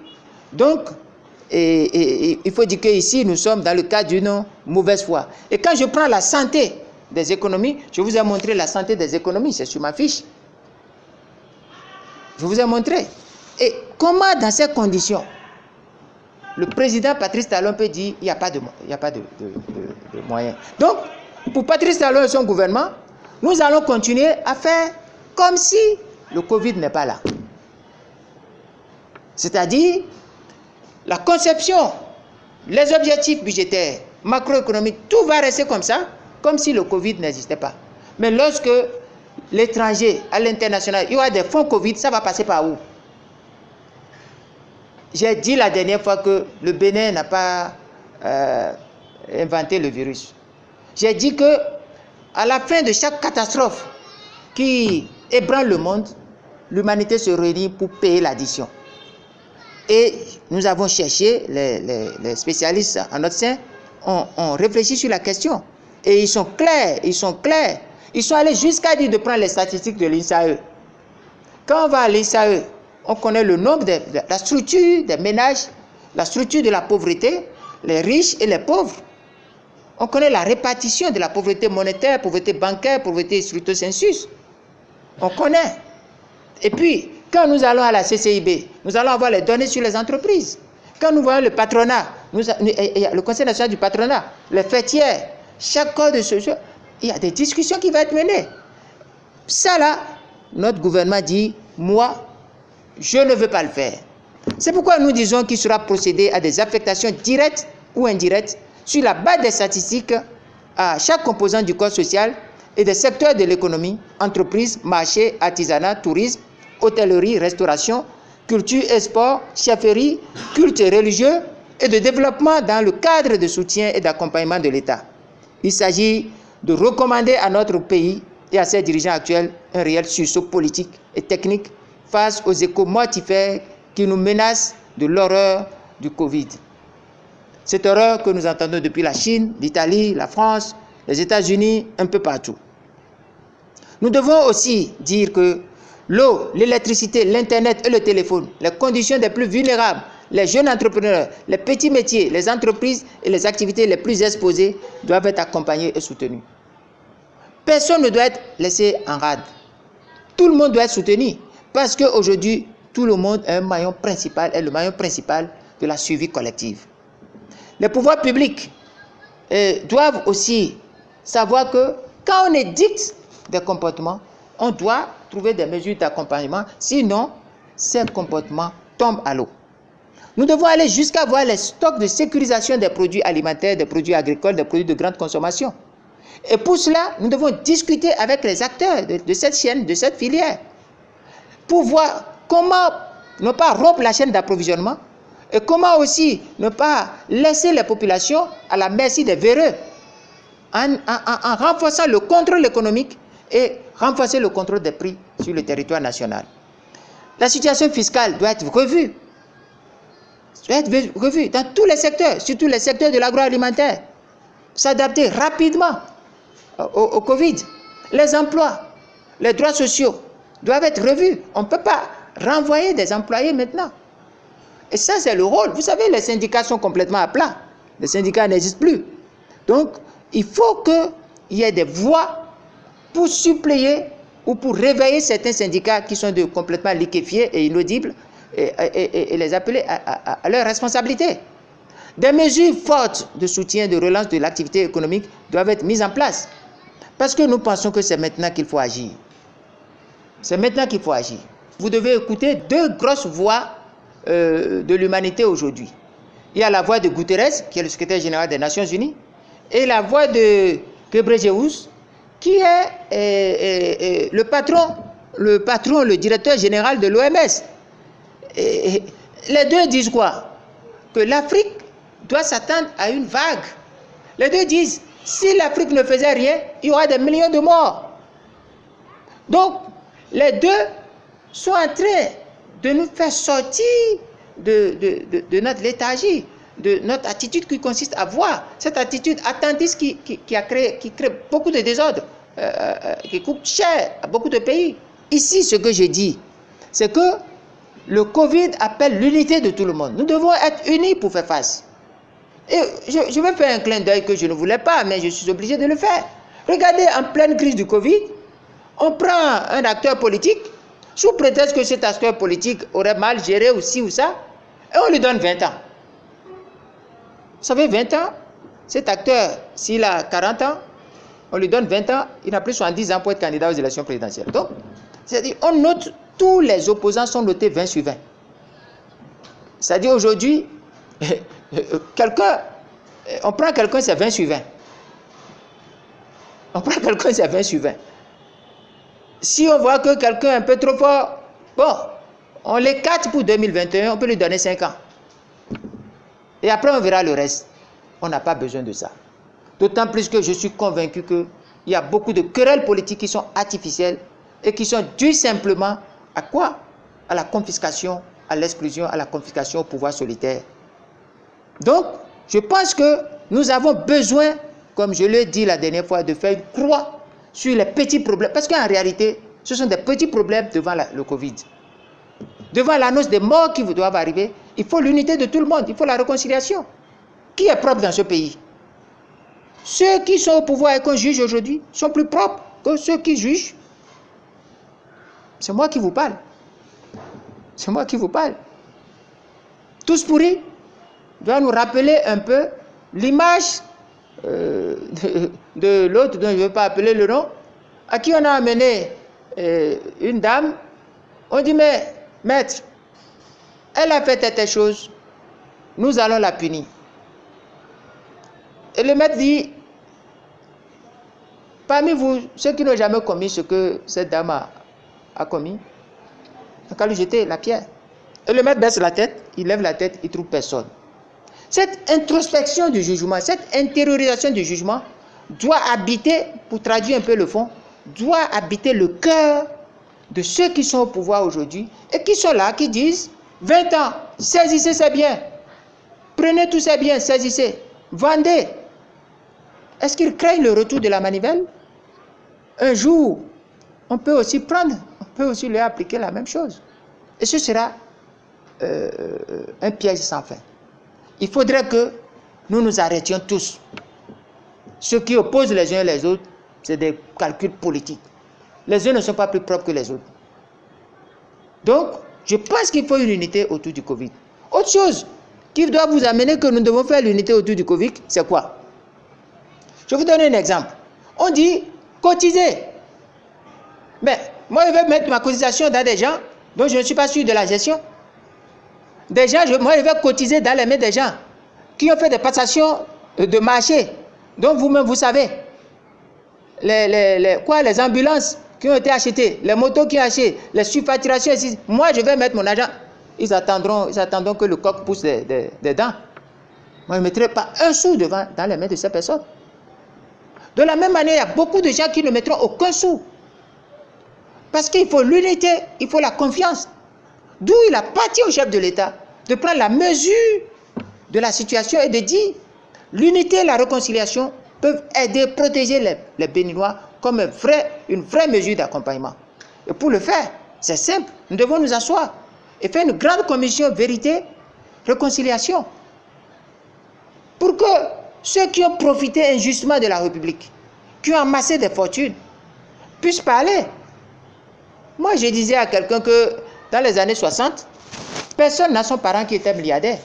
Donc, il faut dire qu'ici, nous sommes dans le cas d'une mauvaise foi. Et quand je prends la santé des économies, je vous ai montré la santé des économies, c'est sur ma fiche. Je vous ai montré. Et comment, dans ces conditions, le président Patrice Talon peut dire qu'il n'y a pas de moyens. Donc, pour Patrice Talon et son gouvernement, nous allons continuer à faire comme si le Covid n'est pas là. C'est-à-dire, la conception, les objectifs budgétaires, macroéconomiques, tout va rester comme ça, comme si le Covid n'existait pas. Mais lorsque l'étranger, à l'international, il y aura des fonds Covid, ça va passer par où? J'ai dit la dernière fois que le Bénin n'a pas inventé le virus. J'ai dit que à la fin de chaque catastrophe qui ébranle le monde, l'humanité se réunit pour payer l'addition. Et nous avons cherché, les spécialistes en notre sein ont réfléchi sur la question. Et ils sont clairs, ils sont allés jusqu'à dire de prendre les statistiques de l'INSAE. Quand on va à l'INSAE, on connaît le nombre la structure des ménages, la structure de la pauvreté, les riches et les pauvres. On connaît la répartition de la pauvreté monétaire, pauvreté bancaire, pauvreté stricto sensus. On connaît. Et puis, quand nous allons à la CCIB, nous allons avoir les données sur les entreprises. Quand nous voyons le patronat, le Conseil national du patronat, les fêtières, chaque corps de ce jeu, il y a des discussions qui vont être menées. Ça là, notre gouvernement dit, moi, je ne veux pas le faire. C'est pourquoi nous disons qu'il sera procédé à des affectations directes ou indirectes sur la base des statistiques à chaque composant du corps social et des secteurs de l'économie, entreprises, marchés, artisanat, tourisme, hôtellerie, restauration, culture et sport, chefferie, culte religieux et de développement dans le cadre de soutien et d'accompagnement de l'État. Il s'agit de recommander à notre pays et à ses dirigeants actuels un réel sursaut politique et technique face aux échos mortifères qui nous menacent de l'horreur du Covid. Cette horreur que nous entendons depuis la Chine, l'Italie, la France, les États-Unis, un peu partout. Nous devons aussi dire que l'eau, l'électricité, l'Internet et le téléphone, les conditions des plus vulnérables, les jeunes entrepreneurs, les petits métiers, les entreprises et les activités les plus exposées doivent être accompagnés et soutenus. Personne ne doit être laissé en rade. Tout le monde doit être soutenu parce qu'aujourd'hui, tout le monde est le maillon principal de la survie collective. Les pouvoirs publics doivent aussi savoir que quand on édicte des comportements, on doit trouver des mesures d'accompagnement, sinon ces comportements tombent à l'eau. Nous devons aller jusqu'à voir les stocks de sécurisation des produits alimentaires, des produits agricoles, des produits de grande consommation. Et pour cela, nous devons discuter avec les acteurs de cette chaîne, de cette filière, pour voir comment ne pas rompre la chaîne d'approvisionnement et comment aussi ne pas laisser les populations à la merci des véreux en renforçant le contrôle économique et renforcer le contrôle des prix sur le territoire national. La situation fiscale doit être revue. Dans tous les secteurs, surtout les secteurs de l'agroalimentaire. S'adapter rapidement au Covid. Les emplois, les droits sociaux doivent être revus. On ne peut pas renvoyer des employés maintenant. Et ça, c'est le rôle. Vous savez, les syndicats sont complètement à plat. Les syndicats n'existent plus. Donc, il faut qu'il y ait des voies pour suppléer ou pour réveiller certains syndicats qui sont complètement liquéfiés et inaudibles et les appeler à leur responsabilité. Des mesures fortes de soutien, de relance de l'activité économique doivent être mises en place. Parce que nous pensons que c'est maintenant qu'il faut agir. C'est maintenant qu'il faut agir. Vous devez écouter deux grosses voix de l'humanité aujourd'hui. Il y a la voix de Guterres, qui est le secrétaire général des Nations Unies, et la voix de Ghebreyesus, qui est le patron, le directeur général de l'OMS. Les deux disent quoi? Que l'Afrique doit s'attendre à une vague. Les deux disent, si l'Afrique ne faisait rien, il y aura des millions de morts. Donc, les deux sont en train de nous faire sortir de notre léthargie, de notre attitude qui consiste à voir cette attitude attentiste qui crée beaucoup de désordre, qui coûte cher à beaucoup de pays. Ici, ce que je dis, c'est que le Covid appelle l'unité de tout le monde. Nous devons être unis pour faire face. Et je vais faire un clin d'œil que je ne voulais pas, mais je suis obligé de le faire. Regardez, en pleine crise du Covid, on prend un acteur politique, sous prétexte que cet acteur politique aurait mal géré ou ci ou ça, et on lui donne 20 ans. Vous savez, 20 ans, cet acteur, s'il a 40 ans, on lui donne 20 ans, il n'a plus 70 ans pour être candidat aux élections présidentielles. Donc, c'est-à-dire, on note, tous les opposants sont notés 20 sur 20. C'est-à-dire, aujourd'hui, on prend quelqu'un, c'est 20 sur 20. On prend quelqu'un, c'est 20 sur 20. Si on voit que quelqu'un est un peu trop fort, bon, on l'écarte pour 2021, on peut lui donner 5 ans. Et après, on verra le reste. On n'a pas besoin de ça. D'autant plus que je suis convaincu qu'il y a beaucoup de querelles politiques qui sont artificielles et qui sont dues simplement à quoi? À la confiscation, à l'exclusion, à la confiscation au pouvoir solitaire. Donc, je pense que nous avons besoin, comme je l'ai dit la dernière fois, de faire une croix sur les petits problèmes. Parce qu'en réalité, ce sont des petits problèmes devant le Covid. Devant l'annonce des morts qui doivent arriver, il faut l'unité de tout le monde, il faut la réconciliation. Qui est propre dans ce pays? Ceux qui sont au pouvoir et qu'on juge aujourd'hui sont plus propres que ceux qui jugent. C'est moi qui vous parle. C'est moi qui vous parle. Tous pourris doit nous rappeler un peu l'image de l'autre dont je ne veux pas appeler le nom, à qui on a amené une dame, on dit, mais maître, elle a fait telle chose, nous allons la punir. Et le maître dit, parmi vous, ceux qui n'ont jamais commis ce que cette dame a commis, on va lui jeter la pierre. Et le maître baisse la tête, il lève la tête, il ne trouve personne. Cette introspection du jugement, cette intériorisation du jugement doit habiter, pour traduire un peu le fond, doit habiter le cœur de ceux qui sont au pouvoir aujourd'hui et qui sont là, qui disent 20 ans, saisissez ces biens, prenez tous ces biens, saisissez, vendez. Est-ce qu'ils craignent le retour de la manivelle? Un jour, on peut aussi prendre, on peut aussi leur appliquer la même chose. Et ce sera un piège sans fin. Il faudrait que nous nous arrêtions tous. Ceux qui opposent les uns les autres, c'est des calculs politiques. Les uns ne sont pas plus propres que les autres. Donc, je pense qu'il faut une unité autour du Covid. Autre chose qui doit vous amener que nous devons faire l'unité autour du Covid, c'est quoi? Je vais vous donner un exemple. On dit cotiser. Mais moi, je vais mettre ma cotisation dans des gens dont je ne suis pas sûr de la gestion. Des gens, moi, je vais cotiser dans les mains des gens qui ont fait des passations de marché, dont vous-même, vous savez. Les ambulances qui ont été achetées, les motos qui ont acheté, les surfacturations ici. Moi, je vais mettre mon argent. Ils attendront que le coq pousse des dents. Moi, je ne mettrai pas un sou devant dans les mains de ces personnes. De la même manière, il y a beaucoup de gens qui ne mettront aucun sou. Parce qu'il faut l'unité, il faut la confiance. D'où il a parti au chef de l'État de prendre la mesure de la situation et de dire l'unité et la réconciliation peuvent aider, protéger les Béninois comme une vraie mesure d'accompagnement. Et pour le faire, c'est simple, nous devons nous asseoir et faire une grande commission vérité, réconciliation. Pour que ceux qui ont profité injustement de la République, qui ont amassé des fortunes, puissent parler. Moi, je disais à quelqu'un que dans les années 60, personne n'a son parent qui était milliardaire.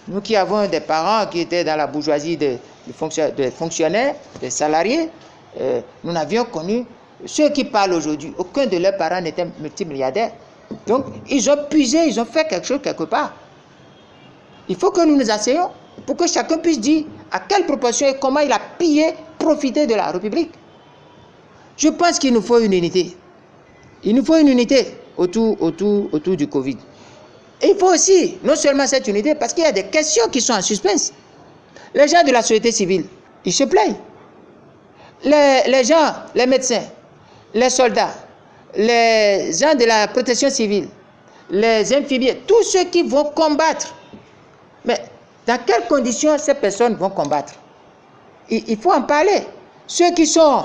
Nous qui avons des parents qui étaient dans la bourgeoisie des fonctionnaires, des salariés, nous n'avions connu ceux qui parlent aujourd'hui. Aucun de leurs parents n'était multimilliardaire. Donc, ils ont puisé, ils ont fait quelque chose quelque part. Il faut que nous nous asseyons pour que chacun puisse dire à quelle proportion et comment il a pillé, profité de la République. Je pense qu'il nous faut une unité. Il nous faut une unité autour du Covid. Et il faut aussi, non seulement cette unité, parce qu'il y a des questions qui sont en suspense. Les gens de la société civile, ils se plaignent. Les gens, les médecins, les soldats, les gens de la protection civile, les infirmiers, tous ceux qui vont combattre. Mais dans quelles conditions ces personnes vont combattre? Il faut en parler. Ceux qui sont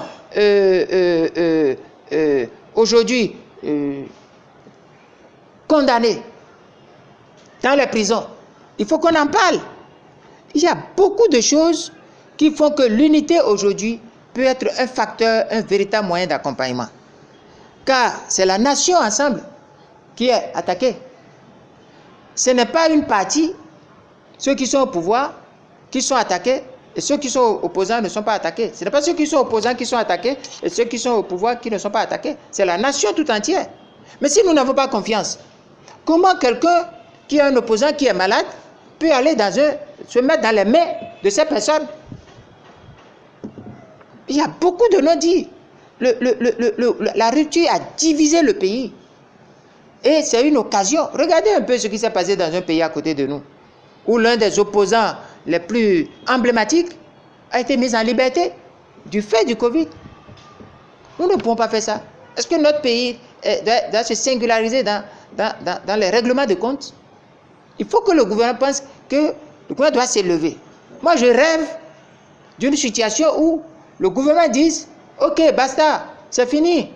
aujourd'hui condamnés dans les prisons, il faut qu'on en parle. Il y a beaucoup de choses qui font que l'unité aujourd'hui peut être un facteur, un véritable moyen d'accompagnement. Car c'est la nation ensemble qui est attaquée. Ce n'est pas une partie, ceux qui sont au pouvoir, qui sont attaqués, et ceux qui sont opposants ne sont pas attaqués. Ce n'est pas ceux qui sont opposants qui sont attaqués, et ceux qui sont au pouvoir qui ne sont pas attaqués. C'est la nation tout entière. Mais si nous n'avons pas confiance, comment quelqu'un qui est un opposant, qui est malade, peut aller se mettre dans les mains de ces personnes? Il y a beaucoup de non-dits. La rupture a divisé le pays. Et c'est une occasion. Regardez un peu ce qui s'est passé dans un pays à côté de nous, où l'un des opposants les plus emblématiques a été mis en liberté du fait du Covid. Nous ne pouvons pas faire ça. Est-ce que notre pays doit se singulariser dans les règlements de compte? Il faut que le gouvernement pense que le gouvernement doit s'élever. Moi, je rêve d'une situation où le gouvernement dise « Ok, basta, c'est fini ».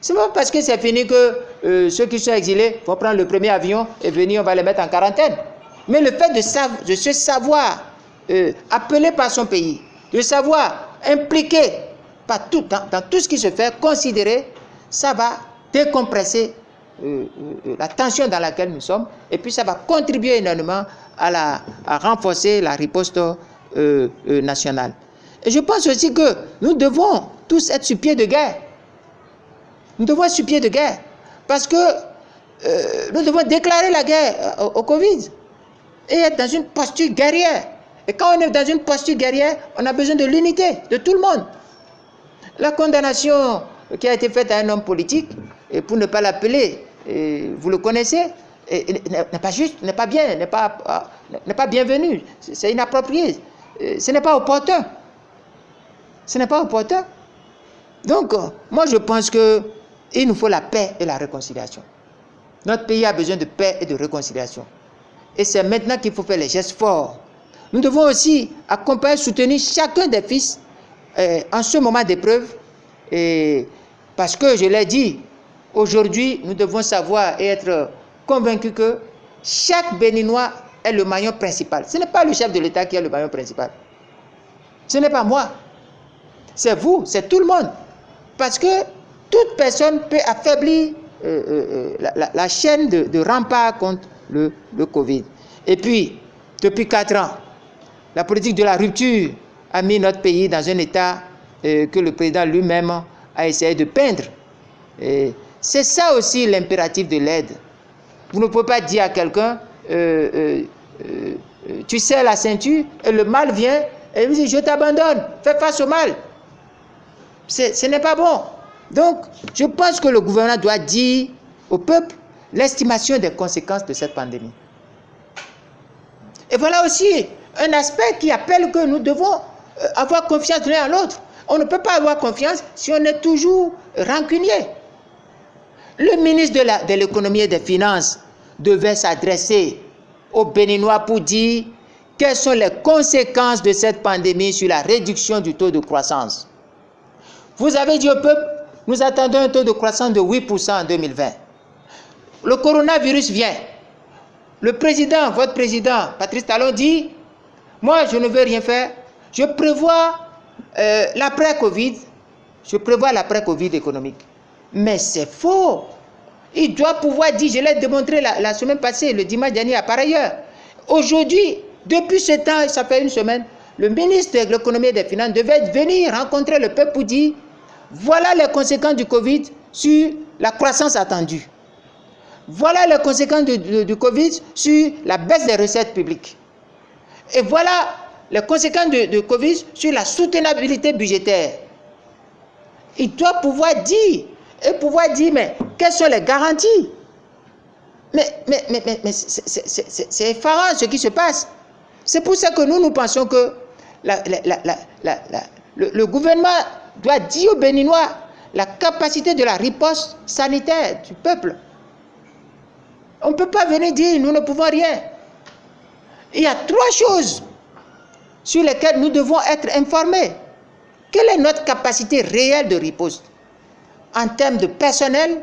Ce n'est pas parce que c'est fini que ceux qui sont exilés vont prendre le premier avion et venir, on va les mettre en quarantaine. Mais le fait de se savoir appelé par son pays, de savoir impliqué dans tout ce qui se fait, considérer, ça va décompresser la tension dans laquelle nous sommes, et puis ça va contribuer énormément à renforcer la riposte nationale. Et je pense aussi que nous devons tous être sur pied de guerre Nous devons être sur pied de guerre. Parce que nous devons déclarer la guerre au Covid et être dans une posture guerrière. Et quand on est dans une posture guerrière, on a besoin de l'unité de tout le monde. La condamnation qui a été faite à un homme politique, et pour ne pas l'appeler, vous le connaissez, n'est pas juste, n'est pas bien, n'est pas bienvenu, c'est inapproprié, ce n'est pas opportun. Ce n'est pas opportun. Donc, moi je pense qu'il nous faut la paix et la réconciliation. Notre pays a besoin de paix et de réconciliation. Et c'est maintenant qu'il faut faire les gestes forts. Nous devons aussi accompagner, soutenir chacun des fils en ce moment d'épreuve. Parce que, je l'ai dit, aujourd'hui, nous devons savoir et être convaincus que chaque Béninois est le maillon principal. Ce n'est pas le chef de l'État qui est le maillon principal. Ce n'est pas moi. C'est vous, c'est tout le monde. Parce que toute personne peut affaiblir la chaîne de rempart contre le Covid. Et puis, depuis 4 ans, la politique de la rupture a mis notre pays dans un état que le président lui-même a essayé de peindre. C'est ça aussi l'impératif de l'aide. Vous ne pouvez pas dire à quelqu'un, tu serres la ceinture et le mal vient et il dit, je t'abandonne, fais face au mal. Ce n'est pas bon. Donc, je pense que le gouvernement doit dire au peuple l'estimation des conséquences de cette pandémie. Et voilà aussi un aspect qui appelle que nous devons avoir confiance l'un à l'autre. On ne peut pas avoir confiance si on est toujours rancunier. Le ministre de l'économie et des finances devait s'adresser aux Béninois pour dire quelles sont les conséquences de cette pandémie sur la réduction du taux de croissance. Vous avez dit au peuple, nous attendons un taux de croissance de 8% en 2020. Le coronavirus vient. Le président, votre président, Patrice Talon dit, moi je ne veux rien faire, je prévois l'après-Covid, je prévois l'après-Covid économique. Mais c'est faux. Il doit pouvoir dire, je l'ai démontré la semaine passée, le dimanche dernier, par ailleurs. Aujourd'hui, depuis ce temps, ça fait une semaine, le ministre de l'économie et des finances devait venir rencontrer le peuple pour dire, voilà les conséquences du Covid sur la croissance attendue. Voilà les conséquences du Covid sur la baisse des recettes publiques. Et voilà les conséquences du Covid sur la soutenabilité budgétaire. Il doit pouvoir dire, mais quelles sont les garanties? Mais c'est effarant ce qui se passe. C'est pour ça que nous pensons que le gouvernement doit dire aux Béninois la capacité de la riposte sanitaire du peuple. On ne peut pas venir dire nous ne pouvons rien. Il y a 3 choses sur lesquelles nous devons être informés. Quelle est notre capacité réelle de riposte? En termes de personnel,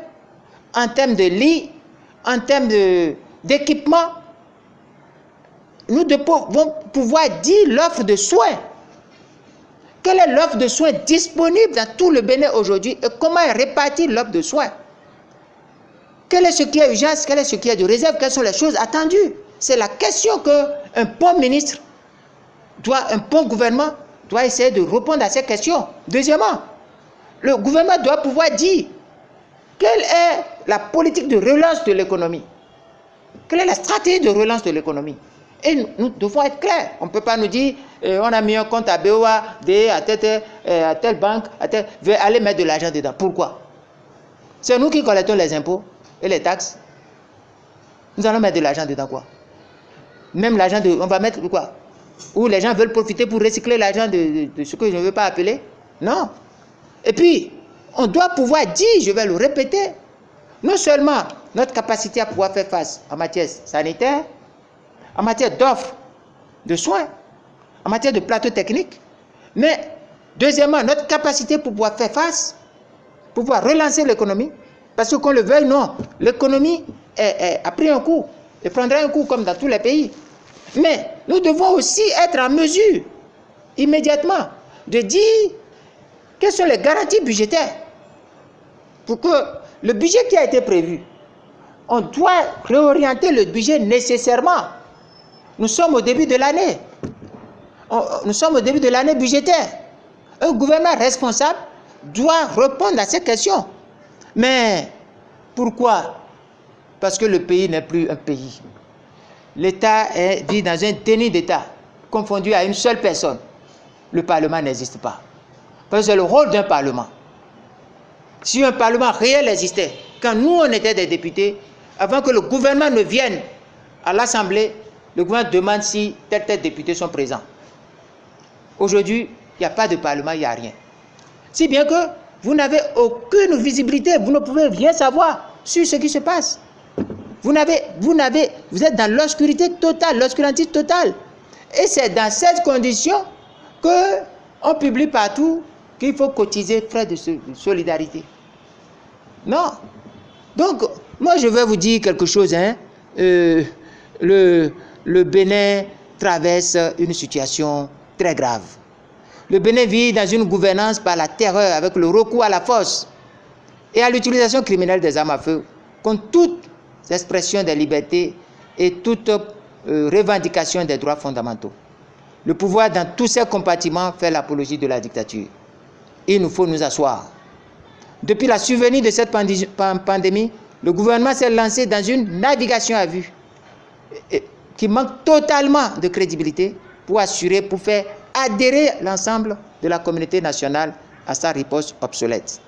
en termes de lits, en termes d'équipement. Nous devons pouvoir dire l'offre de soins. Quelle est l'offre de soins disponible dans tout le Bénin aujourd'hui et comment est répartie l'offre de soins? Quel est ce qui est urgence, quel est ce qui est de réserve, quelles sont les choses attendues? C'est la question qu'un bon ministre, un bon gouvernement doit essayer de répondre à ces questions. Deuxièmement, le gouvernement doit pouvoir dire quelle est la politique de relance de l'économie. Quelle est la stratégie de relance de l'économie? Et nous devons être clairs. On ne peut pas nous dire on a mis un compte à BOA, à telle banque, aller mettre de l'argent dedans. Pourquoi? C'est nous qui collectons les impôts et les taxes. Nous allons mettre de l'argent dedans quoi? Même l'argent on va mettre quoi? Ou les gens veulent profiter pour recycler l'argent de ce que je ne veux pas appeler? Non. Et puis, on doit pouvoir dire, je vais le répéter, non seulement notre capacité à pouvoir faire face en matière sanitaire, en matière d'offres de soins, en matière de plateau technique, mais deuxièmement, notre capacité pour pouvoir faire face, pour pouvoir relancer l'économie, parce que qu'on le veuille, non, l'économie a pris un coup, et prendra un coup comme dans tous les pays. Mais nous devons aussi être en mesure, immédiatement, de dire quelles sont les garanties budgétaires pour que le budget qui a été prévu, on doit réorienter le budget nécessairement. Nous sommes au début de l'année. Nous sommes au début de l'année budgétaire. Un gouvernement responsable doit répondre à ces questions. Mais pourquoi? Parce que le pays n'est plus un pays. L'État vit dans un déni d'État, confondu à une seule personne. Le Parlement n'existe pas. Parce que c'est le rôle d'un Parlement. Si un Parlement réel existait, quand nous on était des députés, avant que le gouvernement ne vienne à l'Assemblée, le gouvernement demande si tel députés sont présents. Aujourd'hui, il n'y a pas de Parlement, il n'y a rien. Si bien que vous n'avez aucune visibilité, vous ne pouvez rien savoir sur ce qui se passe. Vous êtes dans l'obscurité totale, l'obscurantisme total. Et c'est dans cette condition qu'on publie partout qu'il faut cotiser frais de solidarité. Non. Donc, moi je vais vous dire quelque chose. Hein. Le Bénin traverse une situation très grave. Le Bénin vit dans une gouvernance par la terreur avec le recours à la force et à l'utilisation criminelle des armes à feu contre toute expression des libertés et toute revendication des droits fondamentaux. Le pouvoir dans tous ses compartiments fait l'apologie de la dictature. Il nous faut nous asseoir. Depuis la survenue de cette pandémie, le gouvernement s'est lancé dans une navigation à vue qui manque totalement de crédibilité pour faire adhérer l'ensemble de la communauté nationale à sa riposte obsolète.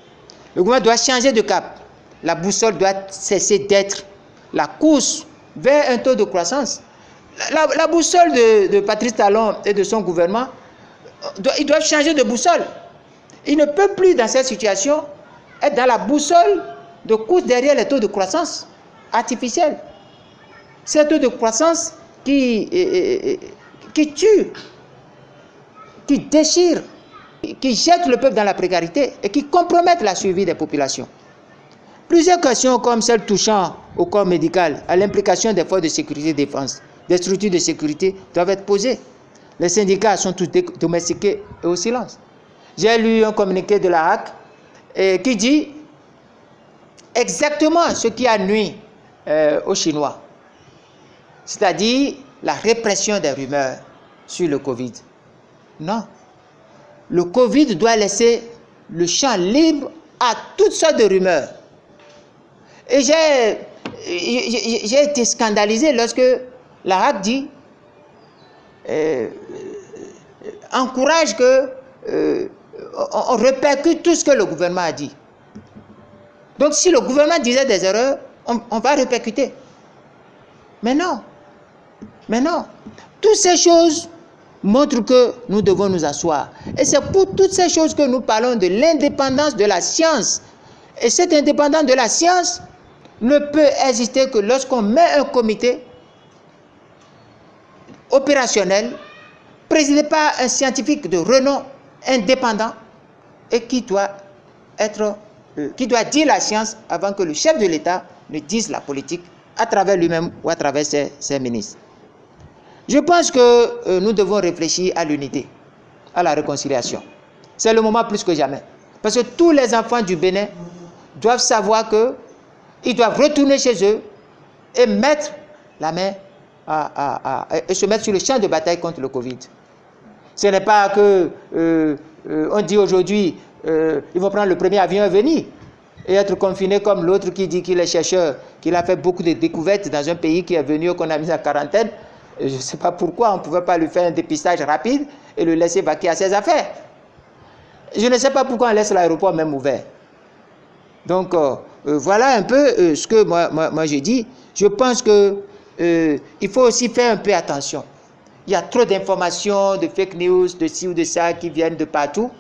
Le gouvernement doit changer de cap. La boussole doit cesser d'être la course vers un taux de croissance. La boussole de Patrice Talon et de son gouvernement, ils doivent changer de boussole. Ils ne peuvent plus, dans cette situation, être dans la boussole de course derrière les taux de croissance artificiels. Ces taux de croissance qui tuent, qui déchirent, qui jettent le peuple dans la précarité et qui compromettent la survie des populations. Plusieurs questions comme celles touchant au corps médical, à l'implication des forces de sécurité et de défense, des structures de sécurité doivent être posées. Les syndicats sont tous domestiqués et au silence. J'ai lu un communiqué de la HAC qui dit exactement ce qui a nui aux Chinois, c'est-à-dire la répression des rumeurs sur le Covid. Non. Le Covid doit laisser le champ libre à toutes sortes de rumeurs. Et j'ai été scandalisé lorsque la HAC dit encourage on répercute tout ce que le gouvernement a dit. Donc si le gouvernement disait des erreurs, on va répercuter. Mais non. Mais non. Toutes ces choses montrent que nous devons nous asseoir. Et c'est pour toutes ces choses que nous parlons de l'indépendance de la science. Et cette indépendance de la science ne peut exister que lorsqu'on met un comité opérationnel, présidé par un scientifique de renom indépendant et qui doit dire la science avant que le chef de l'État ne dise la politique à travers lui-même ou à travers ses ministres. Je pense que nous devons réfléchir à l'unité, à la réconciliation. C'est le moment plus que jamais. Parce que tous les enfants du Bénin doivent savoir qu'ils doivent retourner chez eux et mettre la main et se mettre sur le champ de bataille contre le Covid. Ce n'est pas que on dit aujourd'hui ils vont prendre le premier avion à venir et être confiné comme l'autre qui dit qu'il est chercheur, qu'il a fait beaucoup de découvertes dans un pays qui est venu qu'on a mis en quarantaine. Je ne sais pas pourquoi on ne pouvait pas lui faire un dépistage rapide et le laisser vaquer à ses affaires. Je ne sais pas pourquoi on laisse l'aéroport même ouvert. Donc voilà un peu ce que moi je dis. Je pense qu'il faut aussi faire un peu attention. Il y a trop d'informations, de fake news, de ci ou de ça qui viennent de partout.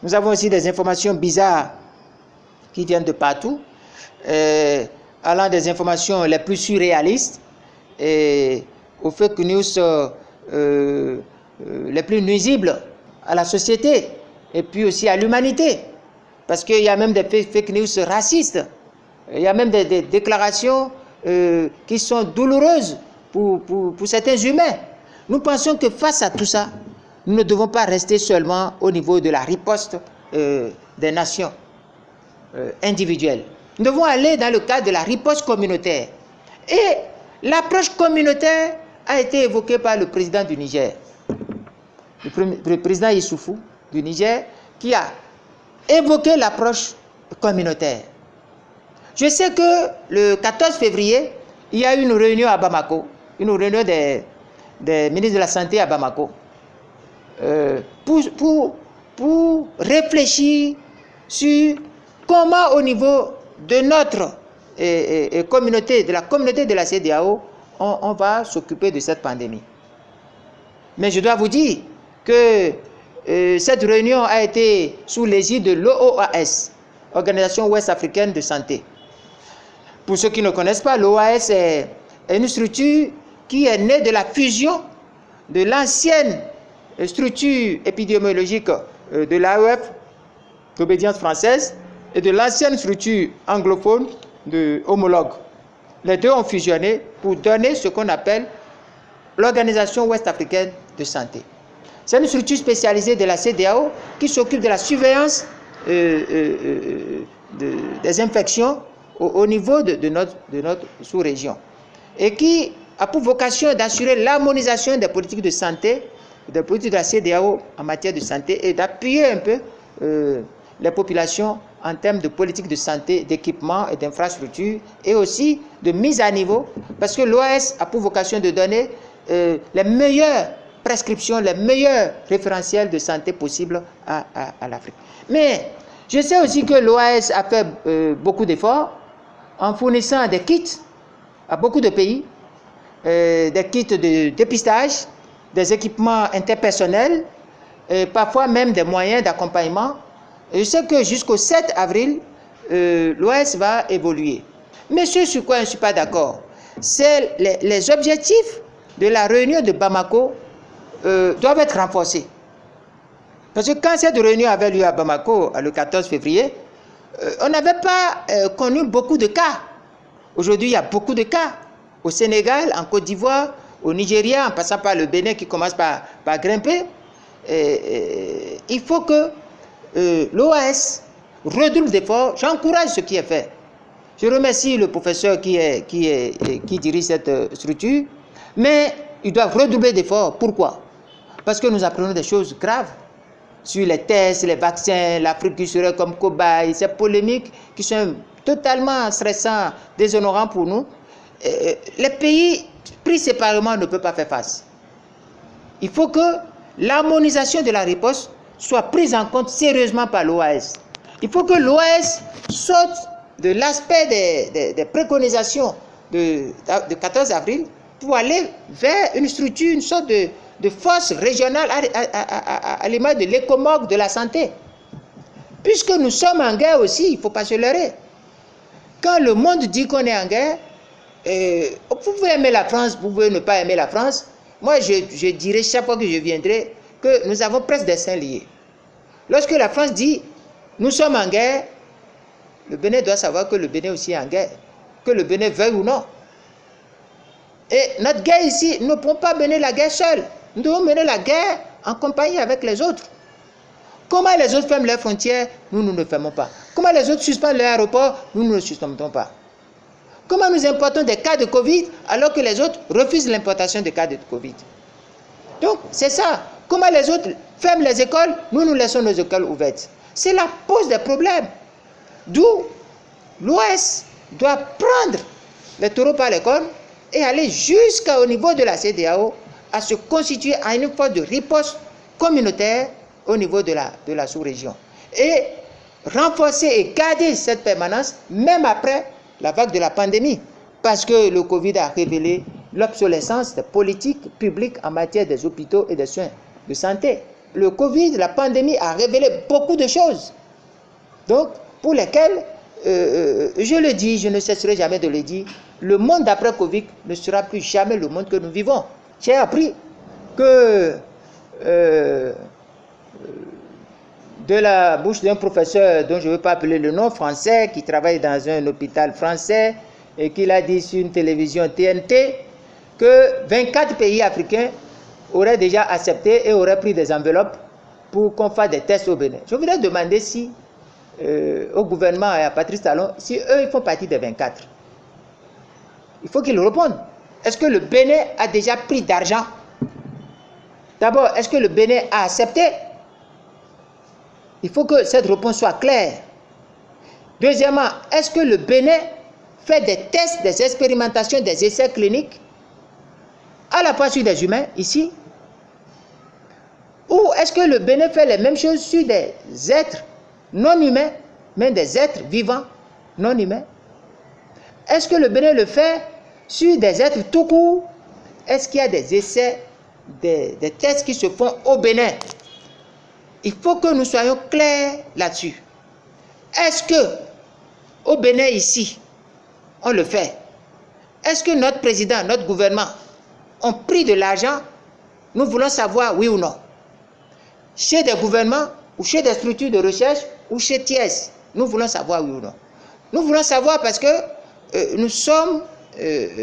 Nous avons aussi des informations bizarres qui viennent de partout, allant des informations les plus surréalistes et aux fake news les plus nuisibles à la société et puis aussi à l'humanité. Parce qu'il y a même des fake news racistes, il y a même des déclarations qui sont douloureuses pour certains humains. Nous pensons que face à tout ça, nous ne devons pas rester seulement au niveau de la riposte des nations individuelles. Nous devons aller dans le cadre de la riposte communautaire. Et l'approche communautaire a été évoquée par le président du Niger, le président Issoufou du Niger, qui a évoqué l'approche communautaire. Je sais que le 14 février, il y a eu une réunion à Bamako, une réunion des ministres de la Santé à Bamako, pour réfléchir sur comment au niveau de notre communauté, de la communauté de la CEDEAO, on va s'occuper de cette pandémie. Mais je dois vous dire que cette réunion a été sous l'égide de l'OAS, Organisation Ouest-Africaine de Santé. Pour ceux qui ne connaissent pas, l'OAS est une structure qui est née de la fusion de l'ancienne structure épidémiologique de l'AOF, d'obédience française, et de l'ancienne structure anglophone de Homologue. Les deux ont fusionné pour donner ce qu'on appelle l'Organisation Ouest-Africaine de Santé. C'est une structure spécialisée de la CEDEAO qui s'occupe de la surveillance des infections au niveau de notre sous-région et qui a pour vocation d'assurer l'harmonisation des politiques de santé, des politiques de la CEDEAO en matière de santé et d'appuyer un peu les populations en termes de politique de santé, d'équipement et d'infrastructure et aussi de mise à niveau parce que l'OAS a pour vocation de donner les meilleures prescriptions, les meilleurs référentiels de santé possibles à l'Afrique. Mais je sais aussi que l'OAS a fait beaucoup d'efforts en fournissant des kits à beaucoup de pays, des kits de dépistage, des équipements interpersonnels, et parfois même des moyens d'accompagnement. Je sais que jusqu'au 7 avril, l'OAS va évoluer. Mais ce sur quoi je ne suis pas d'accord, c'est les objectifs de la réunion de Bamako doivent être renforcés. Parce que quand cette réunion avait lieu à Bamako, le 14 février, on n'avait pas connu beaucoup de cas. Aujourd'hui, il y a beaucoup de cas. Au Sénégal, en Côte d'Ivoire, au Nigeria, en passant par le Bénin qui commence par grimper. Il faut que l'OAS redouble d'efforts. J'encourage ce qui est fait. Je remercie le professeur qui dirige cette structure. Mais ils doivent redoubler d'efforts. Pourquoi? Parce que nous apprenons des choses graves sur les tests, les vaccins, l'Afrique qui serait comme cobaye, ces polémiques qui sont totalement stressants, déshonorants pour nous. Les pays pris séparément ne peuvent pas faire face. Il faut que l'harmonisation de la riposte soit prise en compte sérieusement par l'OAS. Il faut que l'OAS sorte de l'aspect des préconisations de 14 avril pour aller vers une structure, une sorte de force régionale à l'image de l'écomog de la santé. Puisque nous sommes en guerre aussi, il ne faut pas se leurrer. Quand le monde dit qu'on est en guerre, vous pouvez aimer la France, vous pouvez ne pas aimer la France. Moi, je dirais chaque fois que je viendrai que nous avons presque des seins liés. Lorsque la France dit nous sommes en guerre, le Bénin doit savoir que le Bénin aussi est en guerre, que le Bénin veuille ou non. Et notre guerre ici, nous ne pouvons pas mener la guerre seule. Nous devons mener la guerre en compagnie avec les autres. Comment les autres ferment leurs frontières, nous ne fermons pas. Comment les autres suspendent leur aéroport, nous ne le suspendons pas. Comment nous importons des cas de Covid alors que les autres refusent l'importation des cas de Covid. Donc, c'est ça. Comment les autres ferment les écoles, nous laissons nos écoles ouvertes. C'est la cause des problèmes. D'où l'OAS doit prendre les taureaux par les cornes et aller jusqu'au niveau de la CEDEAO à se constituer à une force de riposte communautaire au niveau de la sous-région. Et renforcer et garder cette permanence même après la vague de la pandémie. Parce que le Covid a révélé l'obsolescence des politiques publiques en matière des hôpitaux et des soins de santé. Le Covid, la pandémie a révélé beaucoup de choses. Donc, pour lesquelles, je le dis, je ne cesserai jamais de le dire, le monde d'après Covid ne sera plus jamais le monde que nous vivons. J'ai appris que de la bouche d'un professeur dont je ne veux pas appeler le nom, français, qui travaille dans un hôpital français et qui l'a dit sur une télévision TNT, que 24 pays africains auraient déjà accepté et auraient pris des enveloppes pour qu'on fasse des tests au Bénin. Je voudrais demander si, au gouvernement et à Patrice Talon, si eux, ils font partie des 24. Il faut qu'ils répondent. Est-ce que le Bénin a déjà pris d'argent? D'abord, est-ce que le Bénin a accepté? Il faut que cette réponse soit claire. Deuxièmement, est-ce que le Bénin fait des tests, des expérimentations, des essais cliniques à la fois sur des humains, ici? Ou est-ce que le Bénin fait les mêmes choses sur des êtres non humains, mais des êtres vivants non humains? Est-ce que le Bénin le fait sur des êtres tout court? Est-ce qu'il y a des essais, des tests qui se font au Bénin? Il faut que nous soyons clairs là-dessus. Est-ce que au Bénin ici, on le fait? Est-ce que notre président, notre gouvernement ont pris de l'argent? Nous voulons savoir oui ou non. Chez des gouvernements ou chez des structures de recherche ou chez TIES, nous voulons savoir oui ou non. Nous voulons savoir parce que nous sommes,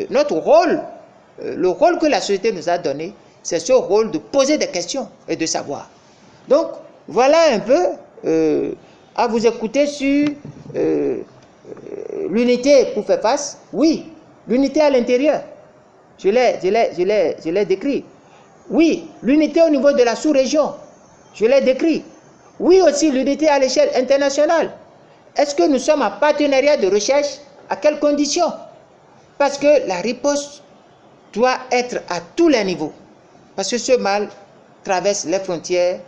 notre rôle, le rôle que la société nous a donné, c'est ce rôle de poser des questions et de savoir. Donc, voilà un peu à vous écouter sur l'unité pour faire face. Oui, l'unité à l'intérieur, je l'ai décrit. Oui, l'unité au niveau de la sous-région, je l'ai décrit. Oui aussi, l'unité à l'échelle internationale. Est-ce que nous sommes en partenariat de recherche? À quelles conditions? Parce que la riposte doit être à tous les niveaux. Parce que ce mal traverse les frontières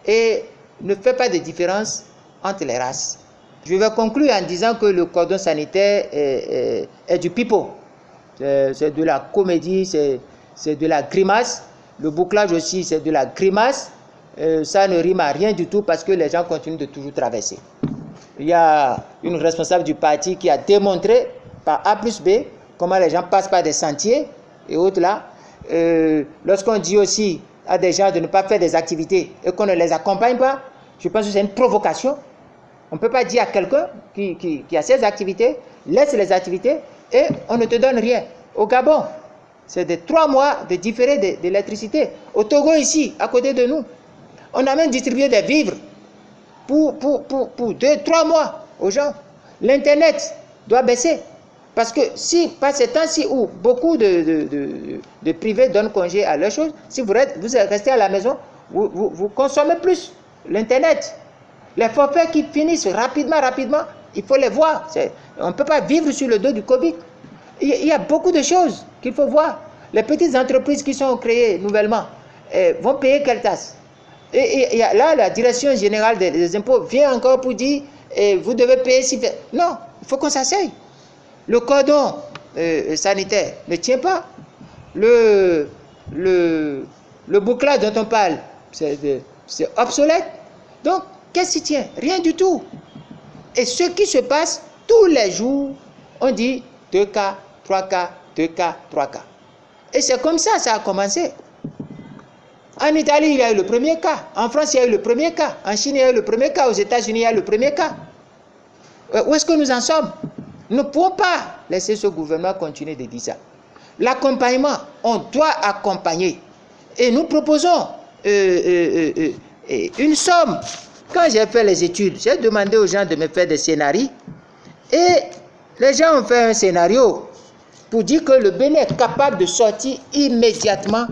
et ne fait pas de différence entre les races. Je vais conclure en disant que le cordon sanitaire est du pipeau. C'est de la comédie, c'est de la grimace. Le bouclage aussi, c'est de la grimace. Ça ne rime à rien du tout parce que les gens continuent de toujours traverser. Il y a une responsable du parti qui a démontré par A plus B comment les gens passent par des sentiers et autres là. Lorsqu'on dit aussi à des gens de ne pas faire des activités et qu'on ne les accompagne pas, je pense que c'est une provocation. On ne peut pas dire à quelqu'un qui a ses activités, laisse les activités et on ne te donne rien. Au Gabon, c'est de 3 mois de différé d'électricité. Au Togo ici, à côté de nous, on a même distribué des vivres pour 2-3 mois aux gens. L'Internet doit baisser. Parce que si, par ces temps-ci où beaucoup de privés donnent congé à leurs choses, si vous restez à la maison, vous consommez plus l'Internet. Les forfaits qui finissent rapidement, il faut les voir. On ne peut pas vivre sur le dos du Covid. Il y a beaucoup de choses qu'il faut voir. Les petites entreprises qui sont créées nouvellement vont payer quelle taxe? Et là, la direction générale des impôts vient encore pour dire vous devez payer si... Non, il faut qu'on s'asseye. Le cordon sanitaire ne tient pas. Le bouclage dont on parle, c'est obsolète. Donc, qu'est-ce qui tient? Rien du tout. Et ce qui se passe tous les jours, on dit 2 cas, 3 cas, 2 cas, 3 cas. Et c'est comme ça a commencé. En Italie, il y a eu le premier cas. En France, il y a eu le premier cas. En Chine, il y a eu le premier cas. Aux États-Unis, il y a eu le premier cas. Où est-ce que nous en sommes? Nous ne pouvons pas laisser ce gouvernement continuer de dire ça. L'accompagnement, on doit accompagner. Et nous proposons une somme. Quand j'ai fait les études, j'ai demandé aux gens de me faire des scénarios. Et les gens ont fait un scénario pour dire que le Bénin est capable de sortir immédiatement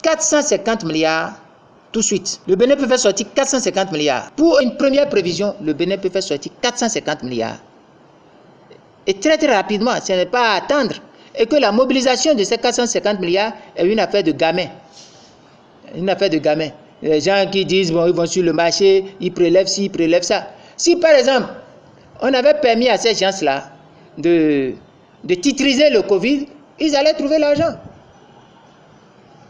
450 milliards tout de suite. Le Bénin peut faire sortir 450 milliards. Pour une première prévision, le Bénin peut faire sortir 450 milliards. Et très rapidement, ce n'est pas à attendre. Et que la mobilisation de ces 450 milliards est une affaire de gamin. Une affaire de gamin. Les gens qui disent, bon, ils vont sur le marché, ils prélèvent ci, ils prélèvent ça. Si par exemple, on avait permis à ces gens-là de titriser le Covid, ils allaient trouver l'argent.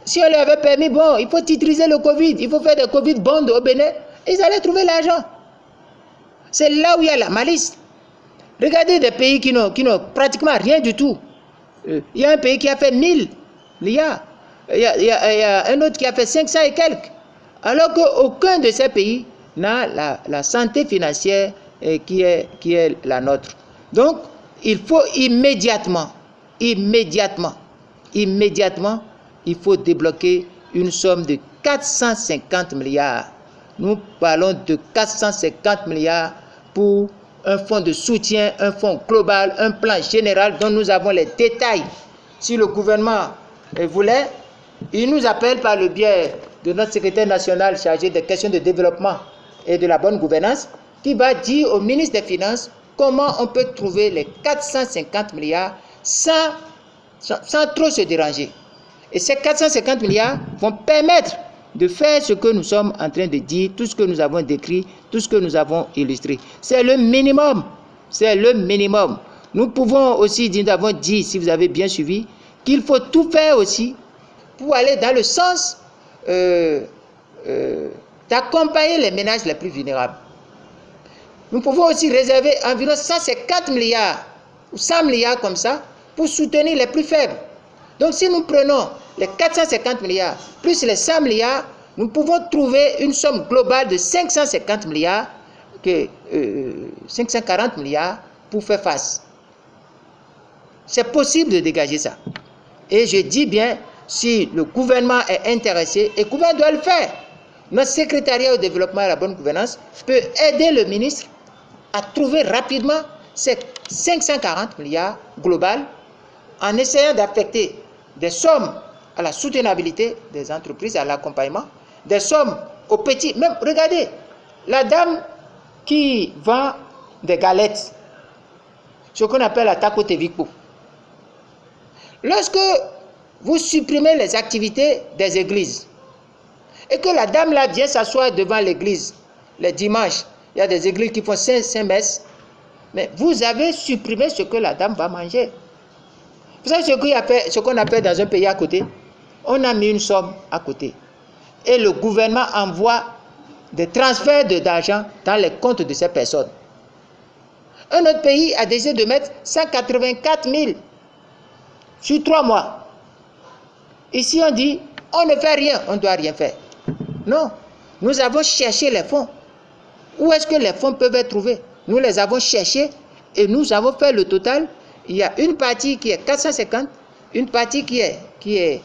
Si on leur avait permis, bon, il faut titriser le Covid, il faut faire des Covid bonds au Bénin, ils allaient trouver l'argent. C'est là où il y a la malice. Regardez des pays qui n'ont pratiquement rien du tout. Il y a un pays qui a fait 1000 milliards. Il y a un autre qui a fait 500 et quelques. Alors qu'aucun de ces pays n'a la santé financière qui est la nôtre. Donc, il faut immédiatement, il faut débloquer une somme de 450 milliards. Nous parlons de 450 milliards pour un fonds de soutien, un fonds global, un plan général dont nous avons les détails. Si le gouvernement voulait, il nous appelle par le biais de notre secrétaire national chargé des questions de développement et de la bonne gouvernance, qui va dire au ministre des Finances comment on peut trouver les 450 milliards sans trop se déranger. Et ces 450 milliards vont permettre de faire ce que nous sommes en train de dire, tout ce que nous avons décrit, tout ce que nous avons illustré. C'est le minimum. C'est le minimum. Nous pouvons aussi, nous avons dit, si vous avez bien suivi, qu'il faut tout faire aussi pour aller dans le sens d'accompagner les ménages les plus vulnérables. Nous pouvons aussi réserver environ 150 milliards ou 100 milliards comme ça pour soutenir les plus faibles. Donc si nous prenons les 450 milliards plus les 100 milliards, nous pouvons trouver une somme globale de 550 milliards, 540 milliards pour faire face. C'est possible de dégager ça. Et je dis bien, si le gouvernement est intéressé, et le gouvernement doit le faire, notre secrétariat au développement et à la bonne gouvernance peut aider le ministre à trouver rapidement ces 540 milliards globales en essayant d'affecter des sommes à la soutenabilité des entreprises, à l'accompagnement, des sommes aux petits. Même, regardez, la dame qui vend des galettes, ce qu'on appelle la tacotevico. Lorsque vous supprimez les activités des églises et que la dame là vient s'asseoir devant l'église les dimanches, il y a des églises qui font 5 messes, mais vous avez supprimé ce que la dame va manger. Vous savez ce qu'on appelle dans un pays à côté? On a mis une somme à côté. Et le gouvernement envoie des transferts d'argent dans les comptes de ces personnes. Un autre pays a décidé de mettre 184 000 sur 3 mois. Ici, on dit, on ne fait rien, on ne doit rien faire. Non, nous avons cherché les fonds. Où est-ce que les fonds peuvent être trouvés? Nous les avons cherchés et nous avons fait le total. Il y a une partie qui est 450, une partie qui est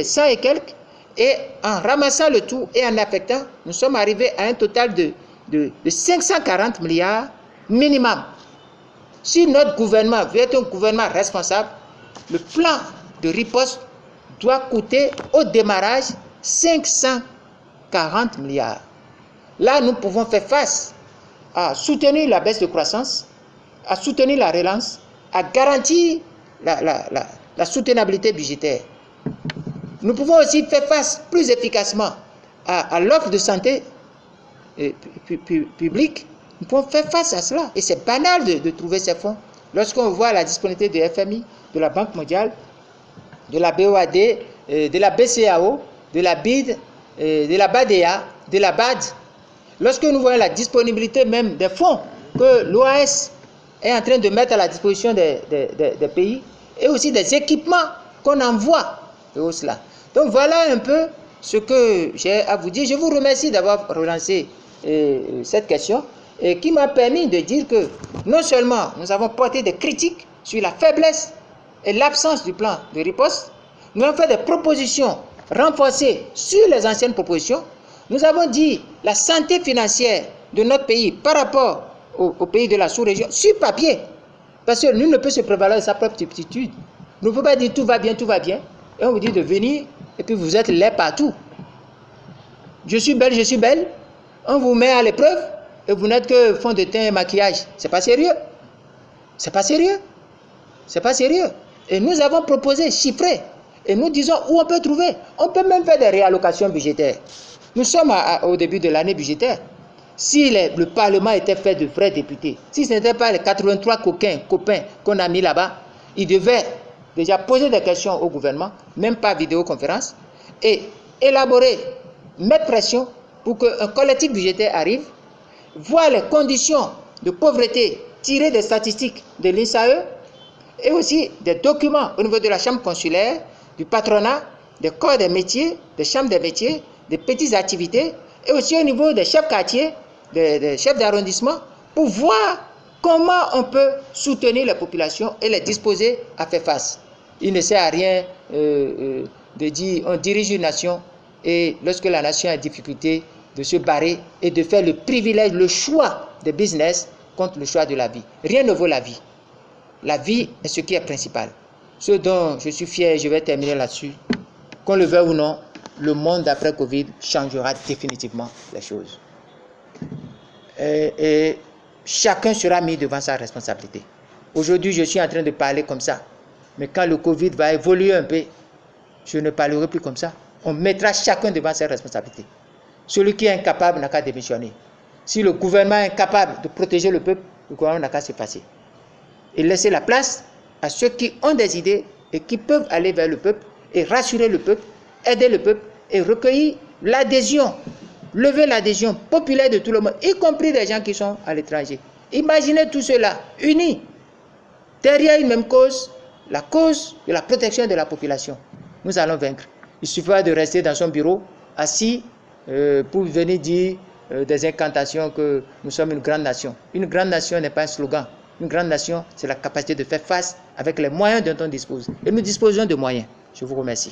100 et quelques. Et en ramassant le tout et en affectant, nous sommes arrivés à un total de 540 milliards minimum. Si notre gouvernement veut être un gouvernement responsable, le plan de riposte doit coûter au démarrage 540 milliards. Là, nous pouvons faire face à soutenir la baisse de croissance, à soutenir la relance, à garantir la soutenabilité budgétaire. Nous pouvons aussi faire face plus efficacement à l'offre de santé publique. Nous pouvons faire face à cela. Et c'est banal de trouver ces fonds. Lorsqu'on voit la disponibilité de FMI, de la Banque mondiale, de la BOAD, de la BCAO, de la BID, de la BADEA, de la BAD, lorsque nous voyons la disponibilité même des fonds que l'OAS est en train de mettre à la disposition des pays, et aussi des équipements qu'on envoie de cela. Donc voilà un peu ce que j'ai à vous dire. Je vous remercie d'avoir relancé cette question et qui m'a permis de dire que non seulement nous avons porté des critiques sur la faiblesse et l'absence du plan de riposte, nous avons fait des propositions renforcées sur les anciennes propositions. Nous avons dit la santé financière de notre pays par rapport aux pays de la sous-région sur papier. Parce que nul ne peut se prévaloir de sa propre aptitude. Nous ne pouvons pas dire tout va bien, et on vous dit de venir, et puis vous êtes là partout. Je suis belle, on vous met à l'épreuve, et vous n'êtes que fond de teint et maquillage. C'est pas sérieux. C'est pas sérieux. C'est pas sérieux. Et nous avons proposé, chiffré, et nous disons où on peut trouver. On peut même faire des réallocations budgétaires. Nous sommes au début de l'année budgétaire. Si le Parlement était fait de vrais députés, si ce n'était pas les 83 copains qu'on a mis là-bas, ils devaient déjà poser des questions au gouvernement, même pas vidéoconférence, et élaborer, mettre pression pour qu'un collectif budgétaire arrive, voir les conditions de pauvreté tirées des statistiques de l'INSAE et aussi des documents au niveau de la chambre consulaire, du patronat, des corps des métiers, des chambres des métiers, des petites activités et aussi au niveau des chefs quartiers, des chefs d'arrondissement pour voir comment on peut soutenir les populations et les disposer à faire face. Il ne sert à rien de dire on dirige une nation et lorsque la nation a difficulté de se barrer et de faire le privilège, le choix de business contre le choix de la vie. Rien ne vaut la vie. La vie est ce qui est principal. Ce dont je suis fier, je vais terminer là-dessus, qu'on le veuille ou non, le monde d'après Covid changera définitivement les choses. Et chacun sera mis devant sa responsabilité. Aujourd'hui, je suis en train de parler comme ça. Mais quand le Covid va évoluer un peu, je ne parlerai plus comme ça. On mettra chacun devant ses responsabilités. Celui qui est incapable n'a qu'à démissionner. Si le gouvernement est incapable de protéger le peuple, le gouvernement n'a qu'à se passer. Et laisser la place à ceux qui ont des idées et qui peuvent aller vers le peuple et rassurer le peuple, aider le peuple et recueillir l'adhésion, lever l'adhésion populaire de tout le monde, y compris des gens qui sont à l'étranger. Imaginez tout cela unis derrière une même cause, la cause de la protection de la population. Nous allons vaincre. Il suffira de rester dans son bureau, assis, pour venir dire des incantations que nous sommes une grande nation. Une grande nation n'est pas un slogan. Une grande nation, c'est la capacité de faire face avec les moyens dont on dispose. Et nous disposons de moyens. Je vous remercie.